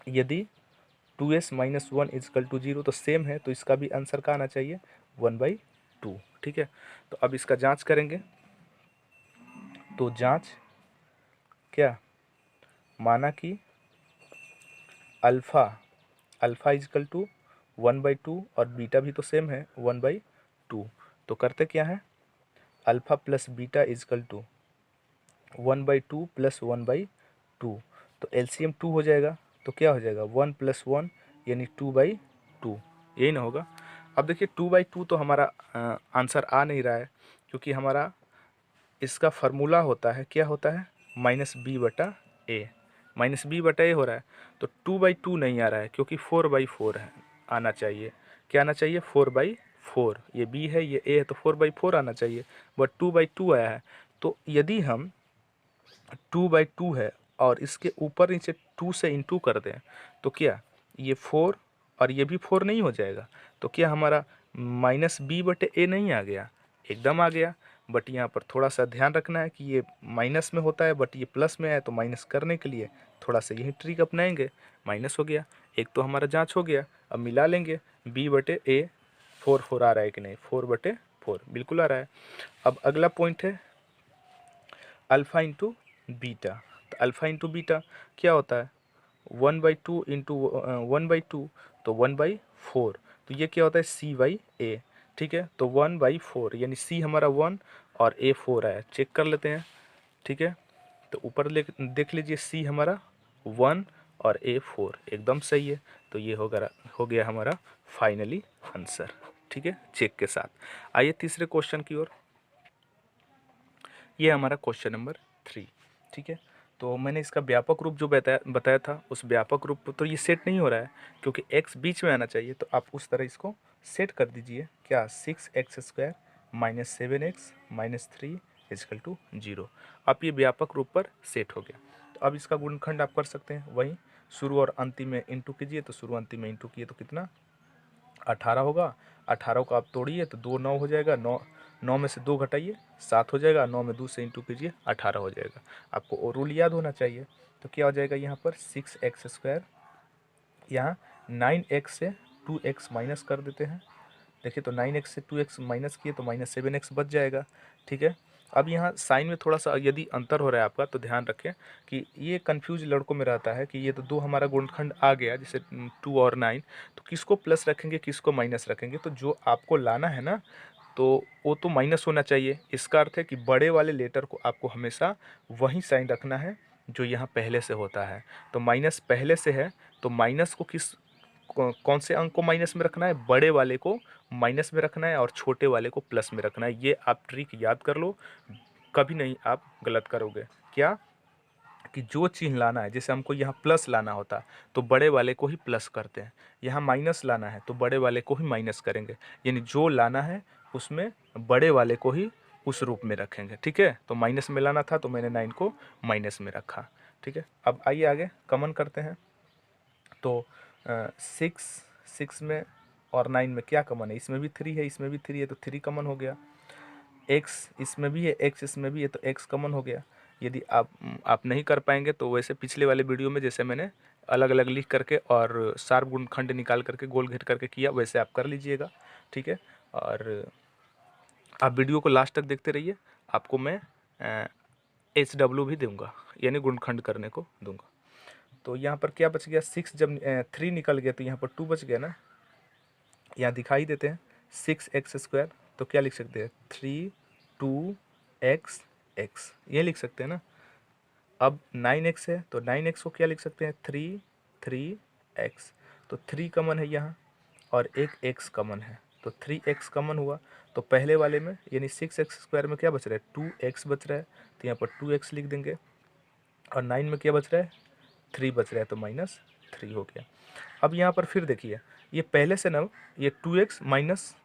यदि 2s - 1 = 0 तो सेम है, तो इसका भी आंसर का आना चाहिए 1/2। ठीक है, तो अब इसका जांच करेंगे। तो जांच क्या, माना कि अल्फ़ा = 1/2 और बीटा भी तो सेम है 1/2। तो करते क्या है, अल्फ़ा प्लस बीटा = 1/2 + 1/2, तो एलसीएम 2 हो जाएगा। तो क्या हो जाएगा 1 + 1 यानी 2/2, यही ना होगा। अब देखिए 2/2 तो हमारा आंसर आ नहीं रहा है, क्योंकि हमारा इसका फार्मूला होता है, क्या होता है, -b/a, -b/a हो रहा है। तो 2/2 नहीं आ रहा है, क्योंकि 4/4 है, आना चाहिए। क्या आना चाहिए, 4/4। ये b है, ये a है, तो 4/4 आना चाहिए, बट 2/2 आया है। तो यदि हम 2/2 है और इसके ऊपर नीचे 2 से इंटू कर दें, तो क्या ये 4 और ये भी 4 नहीं हो जाएगा। तो क्या हमारा -b/a नहीं आ गया, एकदम आ गया। बट यहाँ पर थोड़ा सा ध्यान रखना है कि ये माइनस में होता है, बट ये प्लस में है, तो माइनस करने के लिए थोड़ा सा यही ट्रिक अपनाएंगे। माइनस हो गया, एक तो हमारा जांच हो गया। अब मिला लेंगे b/a, 4 आ रहा है कि नहीं, 4/4 बिल्कुल आ रहा है। अब अगला पॉइंट है अल्फ़ा इंटू बीटा। तो अल्फ़ा इंटू बीटा क्या होता है, 1/2 इंटू 1/2, तो 1/4। तो ये क्या होता है, c/a। ठीक है, तो 1/4 यानी c हमारा 1 और a 4 आया, चेक कर लेते हैं। ठीक है, तो ऊपर देख लीजिए, c हमारा 1 और a 4 एकदम सही है। तो ये हो गया हमारा फाइनली आंसर। ठीक है, चेक के साथ। आइए तीसरे क्वेश्चन की ओर। ये हमारा क्वेश्चन नंबर 3। ठीक है, तो मैंने इसका व्यापक रूप जो बताया था, उस व्यापक रूप पर तो ये सेट नहीं हो रहा है, क्योंकि x बीच में आना चाहिए। तो आप उस तरह इसको सेट कर दीजिए, क्या 6x² - 7x - 3 = 0। अब ये व्यापक रूप पर सेट हो गया। तो अब इसका गुणनखंड आप कर सकते हैं, वहीं शुरू और अंतिम में इंटू कीजिए, तो शुरू अंतिम में इंटू किए तो कितना 18 होगा। 18 को आप तोड़िए तो 2 9 हो जाएगा, 9 में से 2 घटाइए 7 हो जाएगा, 9 में 2 से इंटू कीजिए 18 हो जाएगा। आपको और रूल याद होना चाहिए। तो क्या हो जाएगा यहाँ पर 6x², यहाँ 9x से 2x माइनस कर देते हैं। देखिए, तो 9x से 2x माइनस किए तो -7x बच जाएगा। ठीक है, अब यहाँ साइन में थोड़ा सा यदि अंतर हो रहा है आपका, तो ध्यान रखें कि ये कंफ्यूज लड़कों में रहता है कि ये तो 2 हमारा गुणनखंड आ गया, जैसे 2 और 9, तो किसको प्लस रखेंगे किसको माइनस रखेंगे। तो जो आपको लाना है ना, तो वो तो माइनस होना चाहिए। इसका अर्थ है कि बड़े वाले लेटर को आपको हमेशा वही साइन रखना है जो यहाँ पहले से होता है। तो माइनस पहले से है, तो माइनस को कौन से अंक को माइनस में रखना है, बड़े वाले को माइनस में रखना है और छोटे वाले को प्लस में रखना है। ये आप ट्रिक याद कर लो, कभी नहीं आप गलत करोगे। क्या कि जो चिन्ह लाना है, जैसे हमको यहाँ प्लस लाना होता तो बड़े वाले को ही प्लस करते हैं, यहाँ माइनस लाना है तो बड़े वाले को ही माइनस करेंगे, यानी जो लाना है उसमें बड़े वाले को ही उस रूप में रखेंगे। ठीक है, तो माइनस में लाना था तो मैंने 9 को माइनस में रखा। ठीक है, अब आइए आगे कॉमन करते हैं। तो 6 में और 9 में क्या कॉमन है, इसमें भी 3 है, इसमें भी 3 है, तो 3 कॉमन हो गया। एक्स इसमें भी है, एक्स इसमें भी है, तो एक्स कॉमन हो गया। यदि आप नहीं कर पाएंगे तो वैसे पिछले वाले वीडियो में जैसे मैंने अलग अलग लिख करके और शार्प गुणनखंड निकाल करके गोल घेर करके किया, वैसे आप कर लीजिएगा। ठीक है, और आप वीडियो को लास्ट तक देखते रहिए, आपको मैं HW भी दूंगा, यानी गुणनखंड करने को दूंगा। तो यहाँ पर क्या बच गया, 6 जब 3 निकल गया तो यहाँ पर 2 बच गया ना, यहाँ दिखाई देते हैं 6x² तो क्या लिख सकते हैं 3 2x x, ये लिख सकते हैं ना। अब 9x है तो 9x को क्या लिख सकते हैं 3x, तो 3 कॉमन है यहाँ और एक x कॉमन है, तो 3x कॉमन हुआ। तो पहले वाले में यानी 6x² में क्या बच रहा है 2x बच रहा है, तो यहाँ पर 2x लिख देंगे। और 9 में क्या बच रहा है 3 बच रहा है, तो -3 हो गया। अब यहाँ पर फिर देखिए ये पहले से ना ये 2x -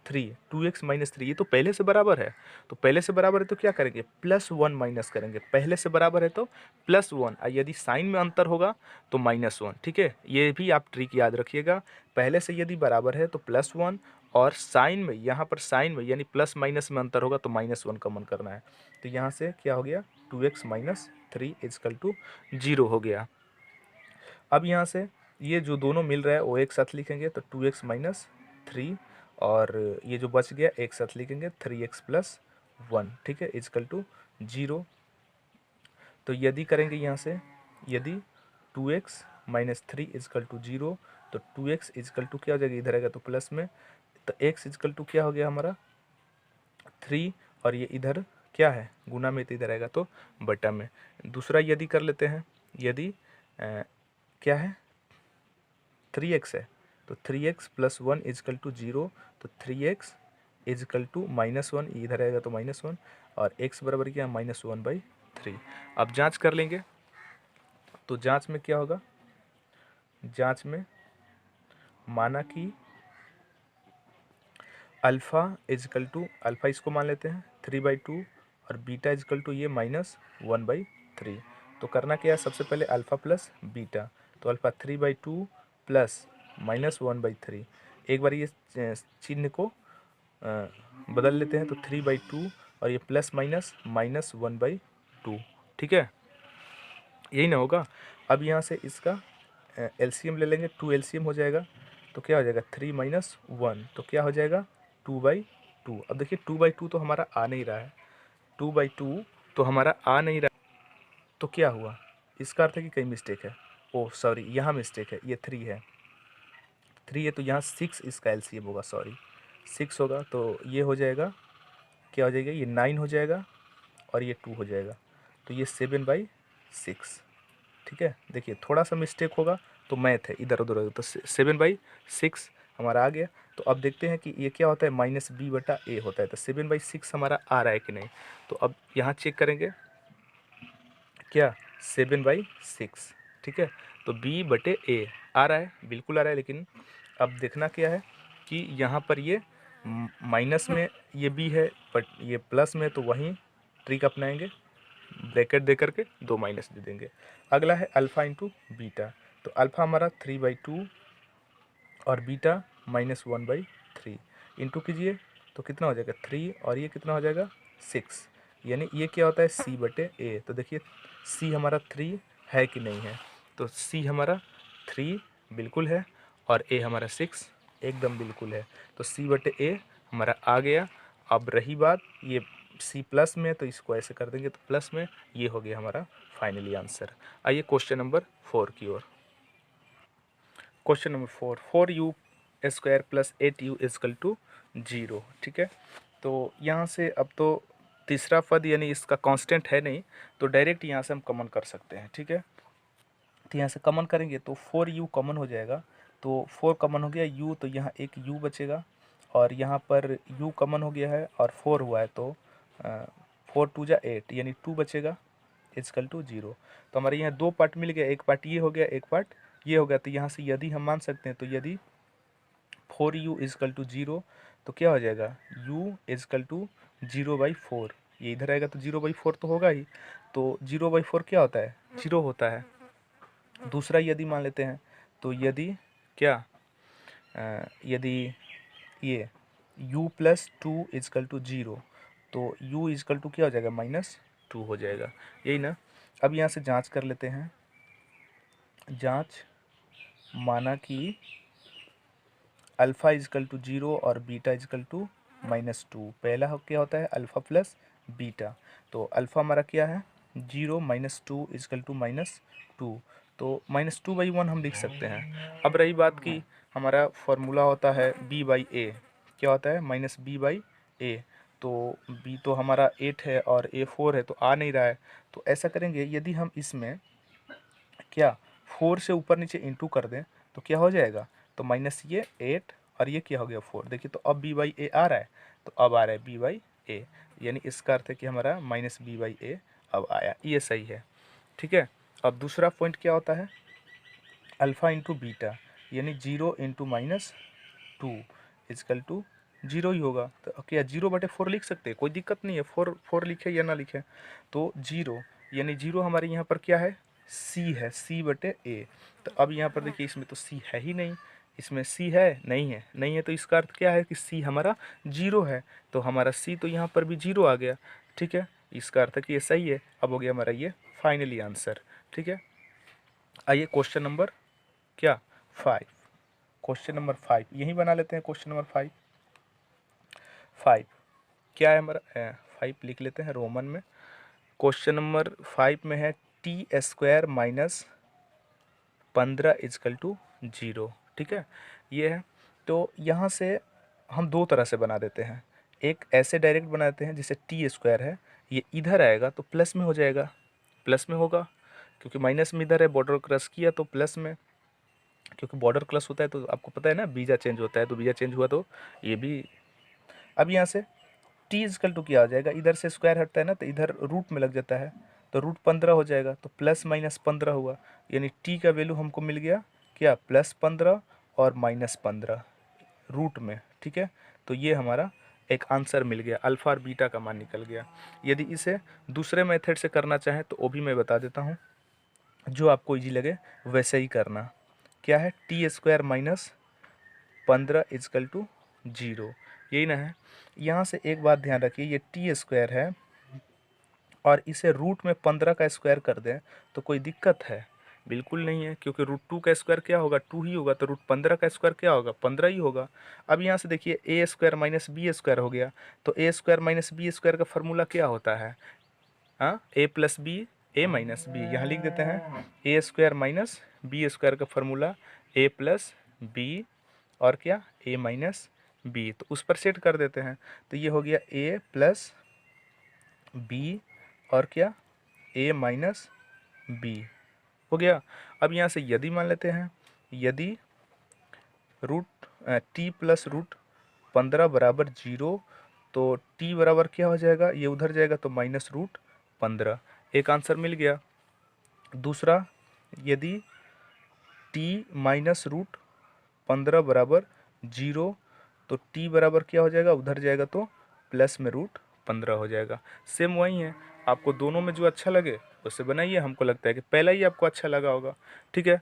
3, 2x - 3 ये तो पहले से बराबर है, तो पहले से बराबर है तो क्या करेंगे +1 माइनस करेंगे, पहले से बराबर है तो +1, और यदि साइन में अंतर होगा तो -1। ठीक है, ये भी आप ट्रिक याद रखिएगा, पहले से यदि बराबर है तो +1, और साइन में यहाँ पर साइन में यानी प्लस माइनस में अंतर होगा तो -1 कॉमन करना है। तो यहाँ से क्या हो गया 2x - 3 = 0 हो गया। अब यहाँ से ये जो दोनों मिल रहा है वो एक साथ लिखेंगे तो 2x - 3, और ये जो बच गया एक साथ लिखेंगे 3x + 1, ठीक है, = 0। तो यदि करेंगे यहाँ से, यदि 2x - 3 = 0, तो 2x = क्या हो जाएगा, इधर आएगा तो प्लस में, तो x = क्या हो गया हमारा 3, और ये इधर क्या है गुना में, तो इधर आएगा तो बटा में। दूसरा यदि कर लेते हैं, यदि क्या है 3x है, तो 3x + 1 = 0, तो 3x = -1, इधर आएगा तो -1, और x बराबर क्या है -1/3। अब जांच कर लेंगे, तो जांच में क्या होगा, जांच में माना कि अल्फ़ा अल्फ़ा इसको मान लेते हैं 3/2, और बीटा ये -1/3। तो करना क्या है, सबसे पहले अल्फ़ा प्लस बीटा, तो अल्फ़ा 3/2 प्लस -1/3। एक बार ये चिन्ह को बदल लेते हैं, तो 3/2 और ये प्लस माइनस -1/2, ठीक है, यही ना होगा। अब यहाँ से इसका एलसीएम ले लेंगे, 2 एलसीएम हो जाएगा, तो क्या हो जाएगा 3 - 1, तो क्या हो जाएगा 2/2। अब देखिए 2/2 तो हमारा आ नहीं रहा है, 2/2 तो हमारा आ नहीं रहा, तो क्या हुआ, इसका अर्थ है कि कहीं मिस्टेक है, ओह सॉरी यहाँ मिस्टेक है, ये 3 है, 3 है तो यहाँ 6 इसका एलसीएम होगा, सॉरी 6 होगा, तो ये हो जाएगा, क्या हो जाएगा, ये 9 हो जाएगा और ये 2 हो जाएगा, तो ये 7/6, ठीक है। देखिए थोड़ा सा मिस्टेक होगा तो मैथ है, इधर उधर होगा, तो 7/6 हमारा आ गया। तो अब देखते हैं कि ये क्या होता है -b/a होता है, तो 7/6 हमारा आ रहा है कि नहीं, तो अब यहाँ चेक करेंगे क्या 7/6, ठीक है, तो b/a आ रहा है, बिल्कुल आ रहा है, लेकिन अब देखना क्या है कि यहाँ पर ये माइनस में ये b है, बट ये प्लस में, तो वहीं ट्रिक अपनाएंगे, ब्रैकेट दे करके 2 माइनस दे देंगे। अगला है अल्फ़ा इंटू बीटा, तो अल्फ़ा हमारा 3/2 और बीटा -1/3, इंटू कीजिए तो कितना हो जाएगा 3, और ये कितना हो जाएगा 6, यानी ये क्या होता है c/a। तो देखिए c हमारा 3 है कि नहीं है, तो c हमारा 3 बिल्कुल है, और a हमारा 6 एकदम बिल्कुल है, तो c/a हमारा आ गया। अब रही बात ये सी प्लस में, तो इसको ऐसे कर देंगे तो प्लस में, ये हो गया हमारा फाइनली आंसर। आइए क्वेश्चन नंबर 4 की ओर। क्वेश्चन नंबर 4, 4u² + 8u = 0, ठीक है। तो यहाँ से अब तो तीसरा पद यानी इसका कांस्टेंट है नहीं, तो डायरेक्ट यहाँ से हम कॉमन कर सकते हैं, ठीक है। तो यहाँ से कॉमन करेंगे तो 4u कॉमन हो जाएगा, तो 4 कॉमन हो गया u, तो यहाँ एक u बचेगा, और यहाँ पर u कॉमन हो गया है और 4 हुआ है, तो 4 2 जा 8 यानी 2 बचेगा = 0। तो हमारे यहाँ दो पार्ट मिल गया, एक पार्ट ये हो गया, एक पार्ट ये हो गया। तो यहाँ से यदि हम मान सकते हैं, तो यदि 4u = 0, तो क्या हो जाएगा u = 0/4, ये इधर आएगा तो 0/4 तो होगा ही, तो 0/4 क्या होता है 0 होता है। दूसरा यदि मान लेते हैं, तो यदि क्या यदि ये u + 2 = 0, तो u = क्या हो जाएगा -2 हो जाएगा, यही ना। अब यहाँ से जांच कर लेते हैं, जांच माना कि अल्फ़ा = 0 और बीटा = -2, पहला क्या होता है अल्फ़ा प्लस बीटा, तो अल्फ़ा हमारा क्या है 0 - 2 = -2, तो -2/1 हम लिख सकते हैं। अब रही बात कि हमारा फॉर्मूला होता है b/a, क्या होता है -b/a, ए, तो बी तो हमारा 8 है और ए 4 है, तो आ नहीं रहा है। तो ऐसा करेंगे, यदि हम इसमें क्या 4 से ऊपर नीचे इंटू कर दें तो क्या हो जाएगा, तो माइनस ये 8 और ये क्या हो गया 4। देखिए तो अब बी बाई ए आ रहा है, तो अब आ रहा है बी बाई ए, यानी इसका अर्थ है कि हमारा माइनस बी बाई ए अब आया, ये सही है। ठीक है, अब दूसरा पॉइंट क्या होता है, अल्फ़ा इंटू बीटा, यानी 0 इंटू माइनस 2 इजकल टू 0 ही होगा। तो क्या 0/4 लिख सकते हैं, कोई दिक्कत नहीं है, 4 लिखे या ना लिखे। तो 0 यानी 0 हमारे यहाँ पर क्या है, सी है, C/A। तो अब यहाँ पर देखिए इसमें तो सी है ही नहीं, इसमें सी है नहीं है, नहीं है, तो इसका अर्थ क्या है कि सी हमारा 0 है, तो हमारा सी तो यहाँ पर भी 0 आ गया। ठीक है, इसका अर्थ है कि ये सही है। अब हो गया हमारा ये फाइनली आंसर। ठीक है, आइए क्वेश्चन नंबर क्या 5, क्वेश्चन नंबर 5 यही बना लेते हैं। क्वेश्चन नंबर 5 क्या है हमारा, 5 लिख लेते हैं रोमन में। क्वेश्चन नंबर 5 में है t² माइनस 15 इजकल टू 0। ठीक है, ये है। तो यहाँ से हम दो तरह से बना देते हैं, एक ऐसे डायरेक्ट बनाते हैं जैसे t² है, ये इधर आएगा तो प्लस में हो जाएगा, प्लस में होगा क्योंकि माइनस में इधर है, बॉर्डर क्रॉस किया तो प्लस में, क्योंकि बॉर्डर क्रॉस होता है तो आपको पता है ना बीजा चेंज होता है, तो बीजा चेंज हुआ तो ये भी। अब यहाँ से टी इजकल टू क्या हो जाएगा, इधर से स्क्वायर हटता है ना तो इधर रूट में लग जाता है, तो रूट 15 हो जाएगा, तो प्लस माइनस 15 हुआ, यानी टी का वैल्यू हमको मिल गया क्या, +15 और -15 रूट में। ठीक है, तो ये हमारा एक आंसर मिल गया, अल्फ़ा और बीटा का मान निकल गया। यदि इसे दूसरे मेथड से करना चाहें तो वो भी मैं बता देता हूँ, जो आपको ईजी लगे वैसे ही करना। क्या है, t² माइनस 15 इजकल टू 0, यही ना है। यहाँ से एक बात ध्यान रखिए, ये t² है और इसे रूट में 15 का स्क्वायर कर दें तो कोई दिक्कत है, बिल्कुल नहीं है, क्योंकि रूट 2 का स्क्वायर क्या होगा, 2 ही होगा, तो रूट 15 का स्क्वायर क्या होगा, 15 ही होगा। अब यहाँ से देखिए a² माइनस b² हो गया, तो a² माइनस b² का फॉर्मूला क्या होता है, हाँ, a plus B A minus B, यहाँ लिख देते हैं a² माइनस b² का फॉर्मूला a प्लस बी और क्या a माइनस बी, तो उस पर सेट कर देते हैं, तो ये हो गया a प्लस बी और क्या a माइनस बी हो गया। अब यहाँ से यदि मान लेते हैं, यदि रूट टी प्लस रूट 15 बराबर 0, तो t बराबर क्या हो जाएगा, ये उधर जाएगा तो -√15, एक आंसर मिल गया। दूसरा, यदि t माइनस √15 बराबर 0, तो t बराबर क्या हो जाएगा, उधर जाएगा तो प्लस में √15 हो जाएगा। सेम वही है, आपको दोनों में जो अच्छा लगे उससे बनाइए, हमको लगता है कि पहला ही आपको अच्छा लगा होगा। ठीक है,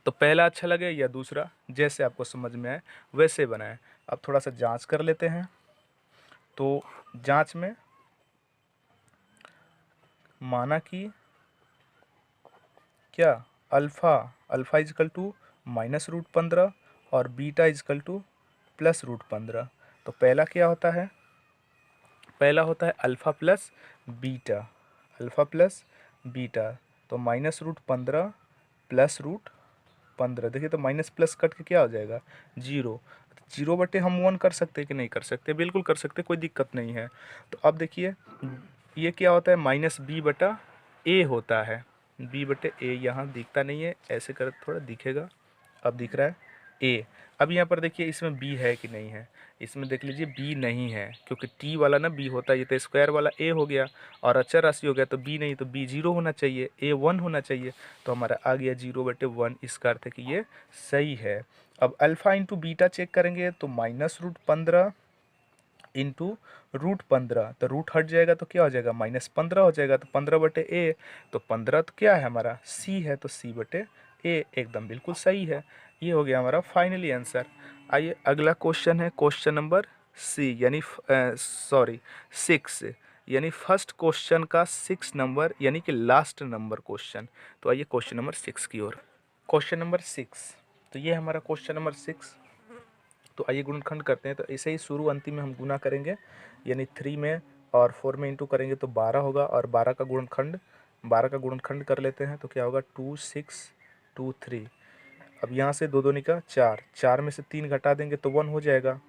तो पहला अच्छा लगे या दूसरा, जैसे आपको समझ में आए वैसे बनाएं। अब थोड़ा सा जांच कर लेते हैं, तो जांच में माना कि क्या अल्फ़ा इजकल टू -√15 और बीटा इजकल टू +√15, तो पहला क्या होता है, पहला होता है alpha plus beta, alpha plus beta, तो -√15 +√15, देखिए तो माइनस प्लस कट के क्या हो जाएगा 0, 0/, हम 1 कर सकते हैं कि नहीं कर सकते, बिल्कुल कर सकते, कोई दिक्कत नहीं है। तो अब देखिए ये क्या होता है, -b/a होता है, b/a यहाँ दिखता नहीं है, ऐसे कर थोड़ा दिखेगा, अब दिख रहा है a। अब यहाँ पर देखिए इसमें b है कि नहीं है, इसमें देख लीजिए b नहीं है, क्योंकि t वाला ना b होता है, ये तो स्क्वायर वाला a हो गया और अचर राशि हो गया, तो b नहीं, तो b 0 होना चाहिए, a 1 होना चाहिए, तो हमारा आ गया 0/1, इसका अर्थ है कि ये सही है। अब अल्फ़ा इंटू बीटा चेक करेंगे तो -√15 इंटू √15, तो रूट हट जाएगा तो क्या हो जाएगा, -15 हो जाएगा, तो 15/a, तो 15 तो क्या है हमारा c है, तो c/a एकदम बिल्कुल सही है। ये हो गया हमारा फाइनली आंसर। आइए अगला क्वेश्चन है क्वेश्चन नंबर सी, यानी सॉरी 6, यानी फर्स्ट क्वेश्चन का 6 नंबर, यानी कि लास्ट नंबर क्वेश्चन। तो आइए क्वेश्चन नंबर 6 की ओर। क्वेश्चन नंबर 6, तो ये हमारा क्वेश्चन नंबर 6। तो आइए गुणनखंड करते हैं, तो ऐसे ही शुरू अंतिम में हम गुना करेंगे, यानी 3 में और 4 में इंटू करेंगे तो 12 होगा, और 12 का गुणनखंड कर लेते हैं तो क्या होगा 2 6 2 3। अब यहाँ से 2 2 निका 4, 4 में से 3 घटा देंगे तो 1 हो जाएगा,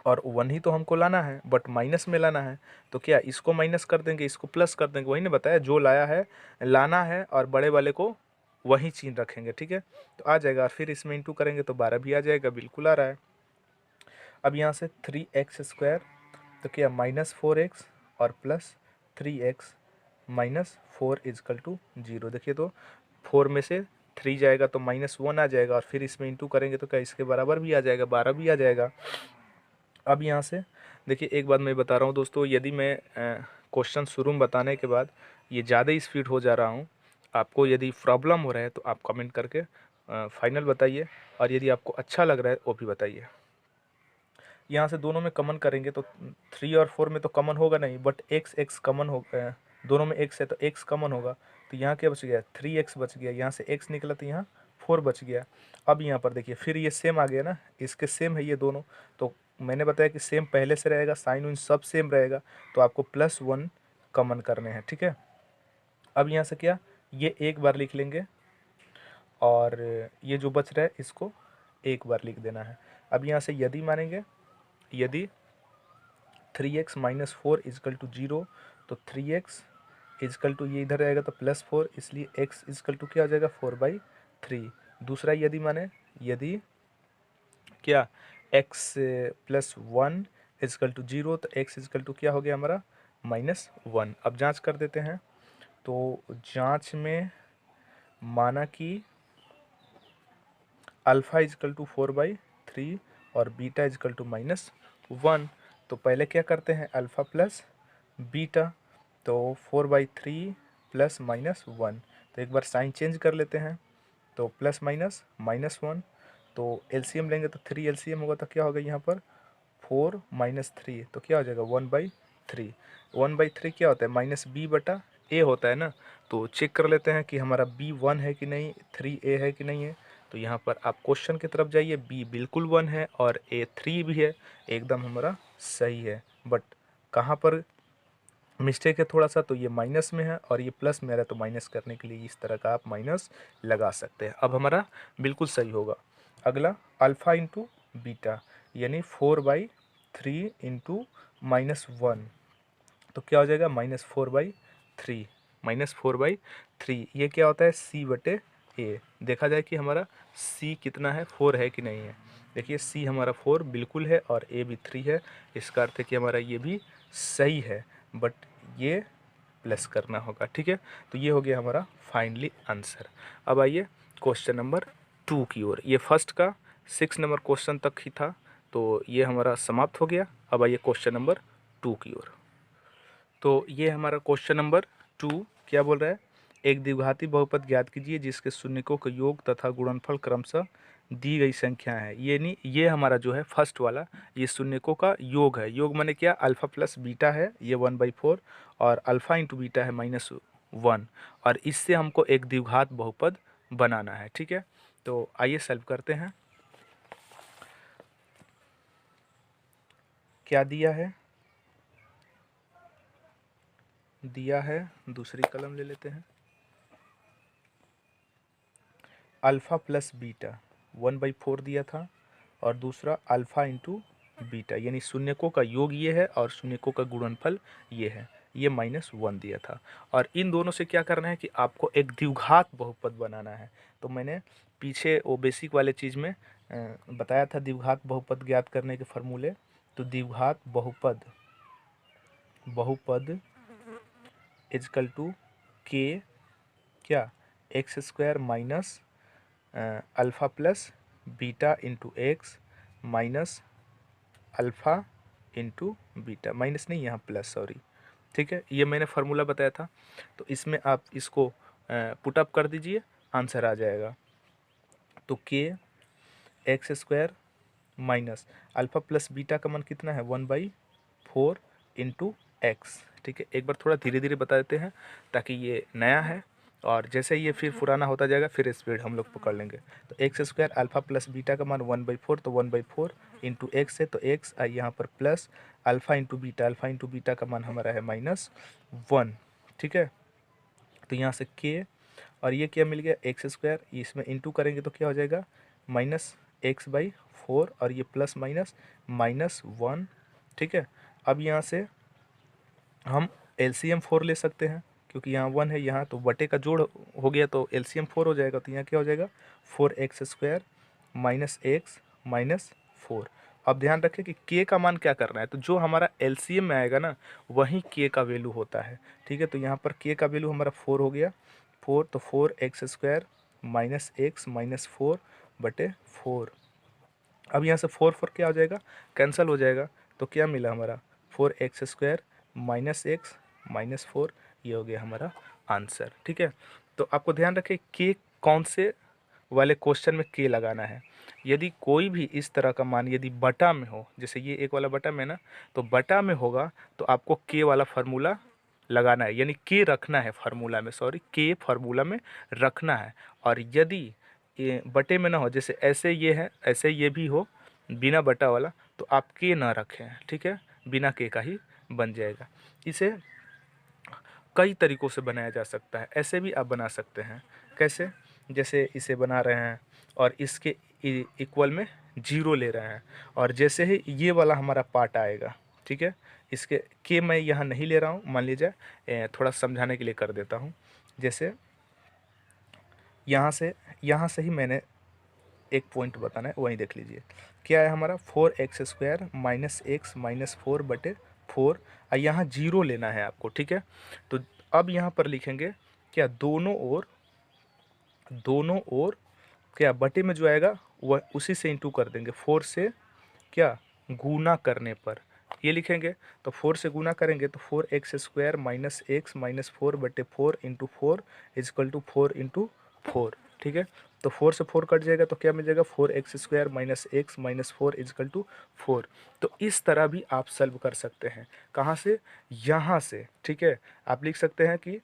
और 1 ही तो हमको लाना है, बट माइनस में लाना है। तो क्या इसको माइनस कर देंगे, इसको प्लस कर देंगे, वही ने बताया जो लाया है लाना है, और बड़े वाले को वही चिन्ह रखेंगे, ठीक है। तो आ जाएगा, और फिर इसमें इंटू करेंगे तो 12 भी आ जाएगा, बिल्कुल आ रहा है। अब यहाँ से 3x², तो क्या -4x और +3x -4 = 0। देखिए तो 4 में से 3 जाएगा तो -1 आ जाएगा, और फिर इसमें इंटू करेंगे तो क्या इसके बराबर भी आ जाएगा, 12 भी आ जाएगा। अब यहाँ से देखिए एक बात मैं बता रहा हूँ दोस्तों, यदि मैं क्वेश्चन शुरू में बताने के बाद ये ज़्यादा स्पीड हो जा रहा हूँ, आपको यदि प्रॉब्लम हो रहा है तो आप कमेंट करके फाइनल बताइए, और यदि आपको अच्छा लग रहा है वो भी बताइए। यहाँ से दोनों में कॉमन करेंगे तो 3 और 4 में तो कॉमन होगा नहीं, बट x कॉमन हो गया, दोनों में x है तो x कॉमन होगा। तो यहाँ क्या बच गया, 3x बच गया, यहाँ से x निकला तो यहाँ 4 बच गया। अब यहाँ पर देखिए फिर ये सेम आ गया ना, इसके सेम है ये दोनों। तो मैंने बताया कि सेम पहले से रहेगा, साइन उन सब सेम रहेगा, तो आपको +1 कॉमन करने हैं, ठीक है। अब यहाँ से क्या, ये एक बार लिख लेंगे, और ये जो बच रहा है इसको एक बार लिख देना है। अब यहाँ से यदि मानेंगे, यदि 3x -4 = 0, तो 3x ये इधर रहेगा तो +4, इसलिए x क्या हो जाएगा, 4/3। दूसरा यदि माने, यदि क्या x +1 = 0, तो x क्या हो गया हमारा, -1। अब जांच कर देते हैं, तो जांच में माना कि अल्फ़ा = 4/3 और बीटा -1। तो पहले क्या करते हैं, अल्फ़ा प्लस बीटा, तो 4/3 प्लस -1। तो एक बार साइन चेंज कर लेते हैं, तो प्लस माइनस -1, तो एलसीएम लेंगे तो 3 एलसीएम होगा, तो क्या होगा यहाँ पर 4 - 3, तो क्या हो जाएगा 1/3। 1/3 क्या होता है, -b/a होता है ना। तो चेक कर लेते हैं कि हमारा b 1 है कि नहीं, 3a है कि नहीं है। तो यहाँ पर आप क्वेश्चन की तरफ जाइए, b बिल्कुल 1 है और a 3 भी है, एकदम हमारा सही है। बट कहाँ पर मिस्टेक है थोड़ा सा, तो ये माइनस में है और ये प्लस में है, तो माइनस करने के लिए इस तरह का आप माइनस लगा सकते हैं। अब हमारा बिल्कुल सही होगा। अगला अल्फ़ा इंटू बीटा, यानी 4/3 इंटू -1, तो क्या हो जाएगा -4/3। -4/3 ये क्या होता है, c/a। देखा जाए कि हमारा c कितना है, 4 है कि नहीं है। देखिए c हमारा 4 बिल्कुल है और a भी 3 है, इसका अर्थ है कि हमारा ये भी सही है, बट ये प्लस करना होगा, ठीक है। तो ये हो गया हमारा फाइनली आंसर। अब आइए क्वेश्चन नंबर 2 की ओर। ये फर्स्ट का 6 नंबर क्वेश्चन तक ही था, तो ये हमारा समाप्त हो गया। अब आइए क्वेश्चन नंबर 2 की ओर। तो ये हमारा क्वेश्चन नंबर 2 क्या बोल रहा है, एक द्विघाती बहुपद ज्ञात कीजिए जिसके शून्यकों का योग तथा गुणनफल क्रमशः दी गई संख्या है। ये नहीं, ये हमारा जो है फर्स्ट वाला, ये शून्यकों का योग है। योग माने क्या, अल्फ़ा प्लस बीटा है, ये 1/4, और अल्फ़ा इंटू बीटा है -1, और इससे हमको एक द्विघात बहुपद बनाना है, ठीक है। तो आइए सॉल्व करते हैं। क्या दिया है, दिया है, दूसरी कलम ले लेते हैं। अल्फ़ा प्लस बीटा 1/4 दिया था, और दूसरा अल्फ़ा इंटू बीटा, यानी शून्यकों का योग ये है और शून्यकों का गुणनफल ये है, ये -1 दिया था। और इन दोनों से क्या करना है कि आपको एक द्विघात बहुपद बनाना है। तो मैंने पीछे वो बेसिक वाले चीज़ में बताया था द्विघात बहुपद ज्ञात करने के फॉर्मूले। तो द्विघात बहुपद इजकल टू के क्या, x² minus alpha plus beta into x minus alpha into beta, minus नहीं यहाँ प्लस, सॉरी, ठीक है। ये मैंने फार्मूला बताया था, तो इसमें आप इसको पुटअप कर दीजिए, आंसर आ जाएगा। तो के x² minus alpha plus beta का मान कितना है, 1/4 इंटू एक्स, ठीक है। एक बार थोड़ा धीरे धीरे बता देते हैं ताकि ये नया है, और जैसे ये फिर पुराना होता जाएगा फिर स्पीड हम लोग पकड़ लेंगे। तो x² अल्फ़ा प्लस बीटा का मान 1/4, तो 1/4 इंटू एक्स है, तो एक्स यहाँ पर प्लस अल्फ़ा इंटू बीटा का मान हमारा है -1, ठीक है। तो यहाँ से के, और ये क्या मिल गया x², इसमें इंटू करेंगे तो क्या हो जाएगा एक्स बाई 4 और ये प्लस माइनस -1, ठीक है। अब यहाँ से हम एलसीएम 4 ले सकते हैं, क्योंकि यहाँ 1 है, यहाँ तो बटे का जोड़ हो गया तो एलसीएम 4 हो जाएगा। तो यहाँ क्या हो जाएगा 4x² माइनस एक्स माइनस 4। अब ध्यान रखें कि k का मान क्या करना है, तो जो हमारा एलसीएम में आएगा ना वही k का वैल्यू होता है, ठीक है। तो यहाँ पर k का वैल्यू हमारा 4 हो गया, 4 तो 4x² माइनस एक्स माइनस 4 बटे 4। अब यहाँ से 4 क्या हो जाएगा, कैंसिल हो जाएगा। तो क्या मिला हमारा 4x² माइनस एक्स माइनस 4, ये हो गया हमारा आंसर, ठीक है। तो आपको ध्यान रखें के कौन से वाले क्वेश्चन में के लगाना है। यदि कोई भी इस तरह का मान यदि बटा में हो, जैसे ये एक वाला बटा में ना, तो बटा में होगा तो आपको के वाला फार्मूला लगाना है, यानी के रखना है फार्मूला में, सॉरी के फार्मूला में रखना है। और यदि ये बटे में ना हो, जैसे ऐसे ये है ऐसे ये भी हो बिना बटा वाला, तो आप के ना रखें, ठीक है, बिना के का ही बन जाएगा। इसे कई तरीक़ों से बनाया जा सकता है, ऐसे भी आप बना सकते हैं। कैसे, जैसे इसे बना रहे हैं और इसके इक्वल में 0 ले रहे हैं, और जैसे ही ये वाला हमारा पार्ट आएगा, ठीक है, इसके के मैं यहाँ नहीं ले रहा हूँ, मान लीजिए थोड़ा समझाने के लिए कर देता हूँ। जैसे यहाँ से ही मैंने एक पॉइंट बताना है, वहीं देख लीजिए क्या है हमारा 4x² माइनस एक्स माइनस 4 बटे 4, और यहाँ 0 लेना है आपको, ठीक है। तो अब यहाँ पर लिखेंगे क्या, दोनों ओर क्या बटे में जो आएगा वह उसी से इंटू कर देंगे, 4 से क्या गुना करने पर ये लिखेंगे। तो 4 से गुना करेंगे तो 4x² माइनस एक्स माइनस 4 बटे 4 इंटू 4 इजकल टू 4 इंटू 4, ठीक है। तो 4 से 4 कट जाएगा तो क्या मिल जाएगा 4x² minus x minus 4 equal to 4। तो इस तरह भी आप सॉल्व कर सकते हैं, कहाँ से, यहाँ से, ठीक है। आप लिख सकते हैं कि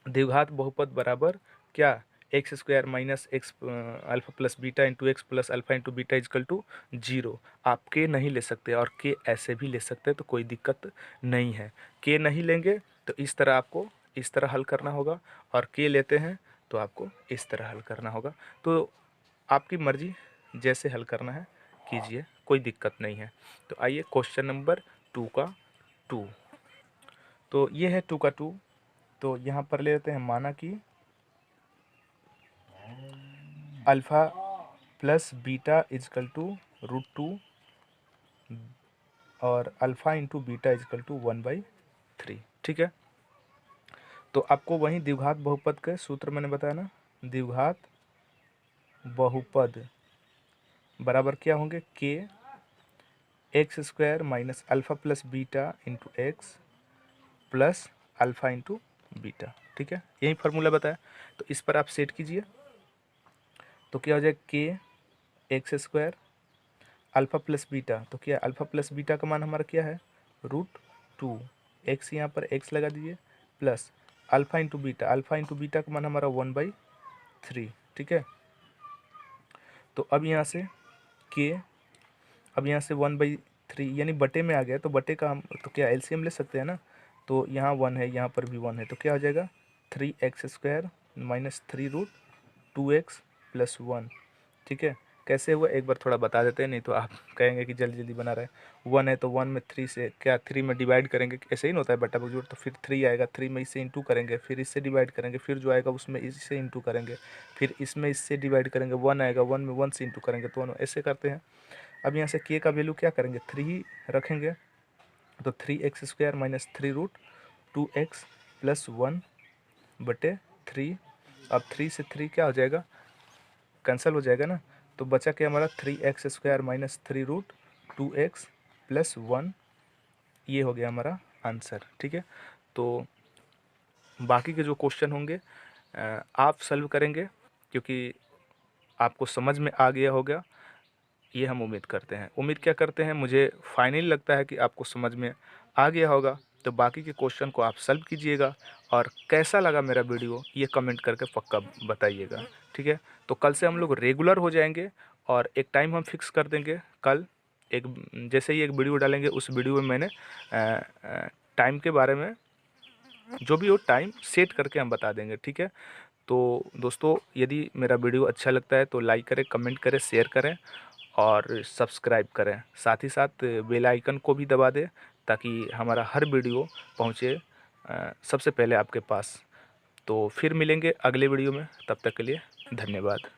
द्विघात बहुपद बराबर क्या, x² minus x alpha plus beta into x plus alpha into beta is equal to 0। आप के नहीं ले सकते और के ऐसे भी ले सकते हैं, तो कोई दिक्कत नहीं है। के नहीं लेंगे तो इस तरह आपको इस तरह हल करना होगा, और के लेते हैं तो आपको इस तरह हल करना होगा। तो आपकी मर्जी, जैसे हल करना है कीजिए, कोई दिक्कत नहीं है। तो आइए क्वेश्चन नंबर 2 का 2, तो ये है 2 का 2। तो यहाँ पर ले लेते हैं, माना कि alpha plus beta is equal to √2 और alpha into beta is equal to 1/3, ठीक है। तो आपको वहीं द्विघात बहुपद के सूत्र मैंने बताया ना, द्विघात बहुपद बराबर क्या होंगे, के x² minus alpha plus beta into x plus alpha into beta, ठीक है, यही फार्मूला बताया। तो इस पर आप सेट कीजिए, तो क्या हो जाएगा के x² अल्फ़ा प्लस बीटा, तो क्या अल्फ़ा प्लस बीटा का मान हमारा क्या है √2, एक्स यहाँ पर एक्स लगा दीजिए, प्लस अल्फ़ा इंटू बीटा का मान हमारा 1/3, ठीक है। तो अब यहाँ से के, अब यहाँ से 1/3 यानी बटे में आ गया, तो बटे का हम तो क्या एलसीएम ले सकते हैं ना। तो यहाँ 1 है, यहाँ पर भी 1 है, तो क्या हो जाएगा 3x² माइनस 3√2x प्लस 1, ठीक है। कैसे हुआ एक बार थोड़ा बता देते हैं, नहीं तो आप कहेंगे कि जल्दी जल्दी बना रहे हैं। 1 है तो 1 में 3 से क्या 3 में डिवाइड करेंगे, ऐसे ही ना होता है बटा बजूर, तो फिर 3 आएगा, 3 में इससे इंटू करेंगे, फिर इससे डिवाइड करेंगे, फिर जो आएगा उसमें इससे इंटू करेंगे, फिर इसमें इससे डिवाइड करेंगे, 1 आएगा, 1 में 1 से इंटू करेंगे, तो ऐसे करते हैं। अब यहाँ से के का वैल्यू क्या करेंगे 3 रखेंगे, तो 3x² माइनस 3√2x प्लस 1 बटे 3। अब 3 से 3 क्या हो जाएगा, कैंसिल हो जाएगा ना, तो बचा क्या हमारा 3x² माइनस 3√2x प्लस 1, ये हो गया हमारा आंसर, ठीक है। तो बाकी के जो क्वेश्चन होंगे आप सॉल्व करेंगे, क्योंकि आपको समझ में आ गया होगा, ये हम उम्मीद करते हैं। उम्मीद क्या करते हैं, मुझे फाइनली लगता है कि आपको समझ में आ गया होगा। तो बाकी के क्वेश्चन को आप सॉल्व कीजिएगा, और कैसा लगा मेरा वीडियो ये कमेंट करके पक्का बताइएगा, ठीक है। तो कल से हम लोग रेगुलर हो जाएंगे, और एक टाइम हम फिक्स कर देंगे कल, एक जैसे ही एक वीडियो डालेंगे उस वीडियो में मैंने टाइम के बारे में जो भी हो टाइम सेट करके हम बता देंगे, ठीक है। तो दोस्तों, यदि मेरा वीडियो अच्छा लगता है तो लाइक करें, कमेंट करें, शेयर करें और सब्सक्राइब करें। साथ ही साथ बेल आइकन को भी दबा दें ताकि हमारा हर वीडियो पहुंचे सबसे पहले आपके पास। तो फिर मिलेंगे अगले वीडियो में, तब तक के लिए धन्यवाद।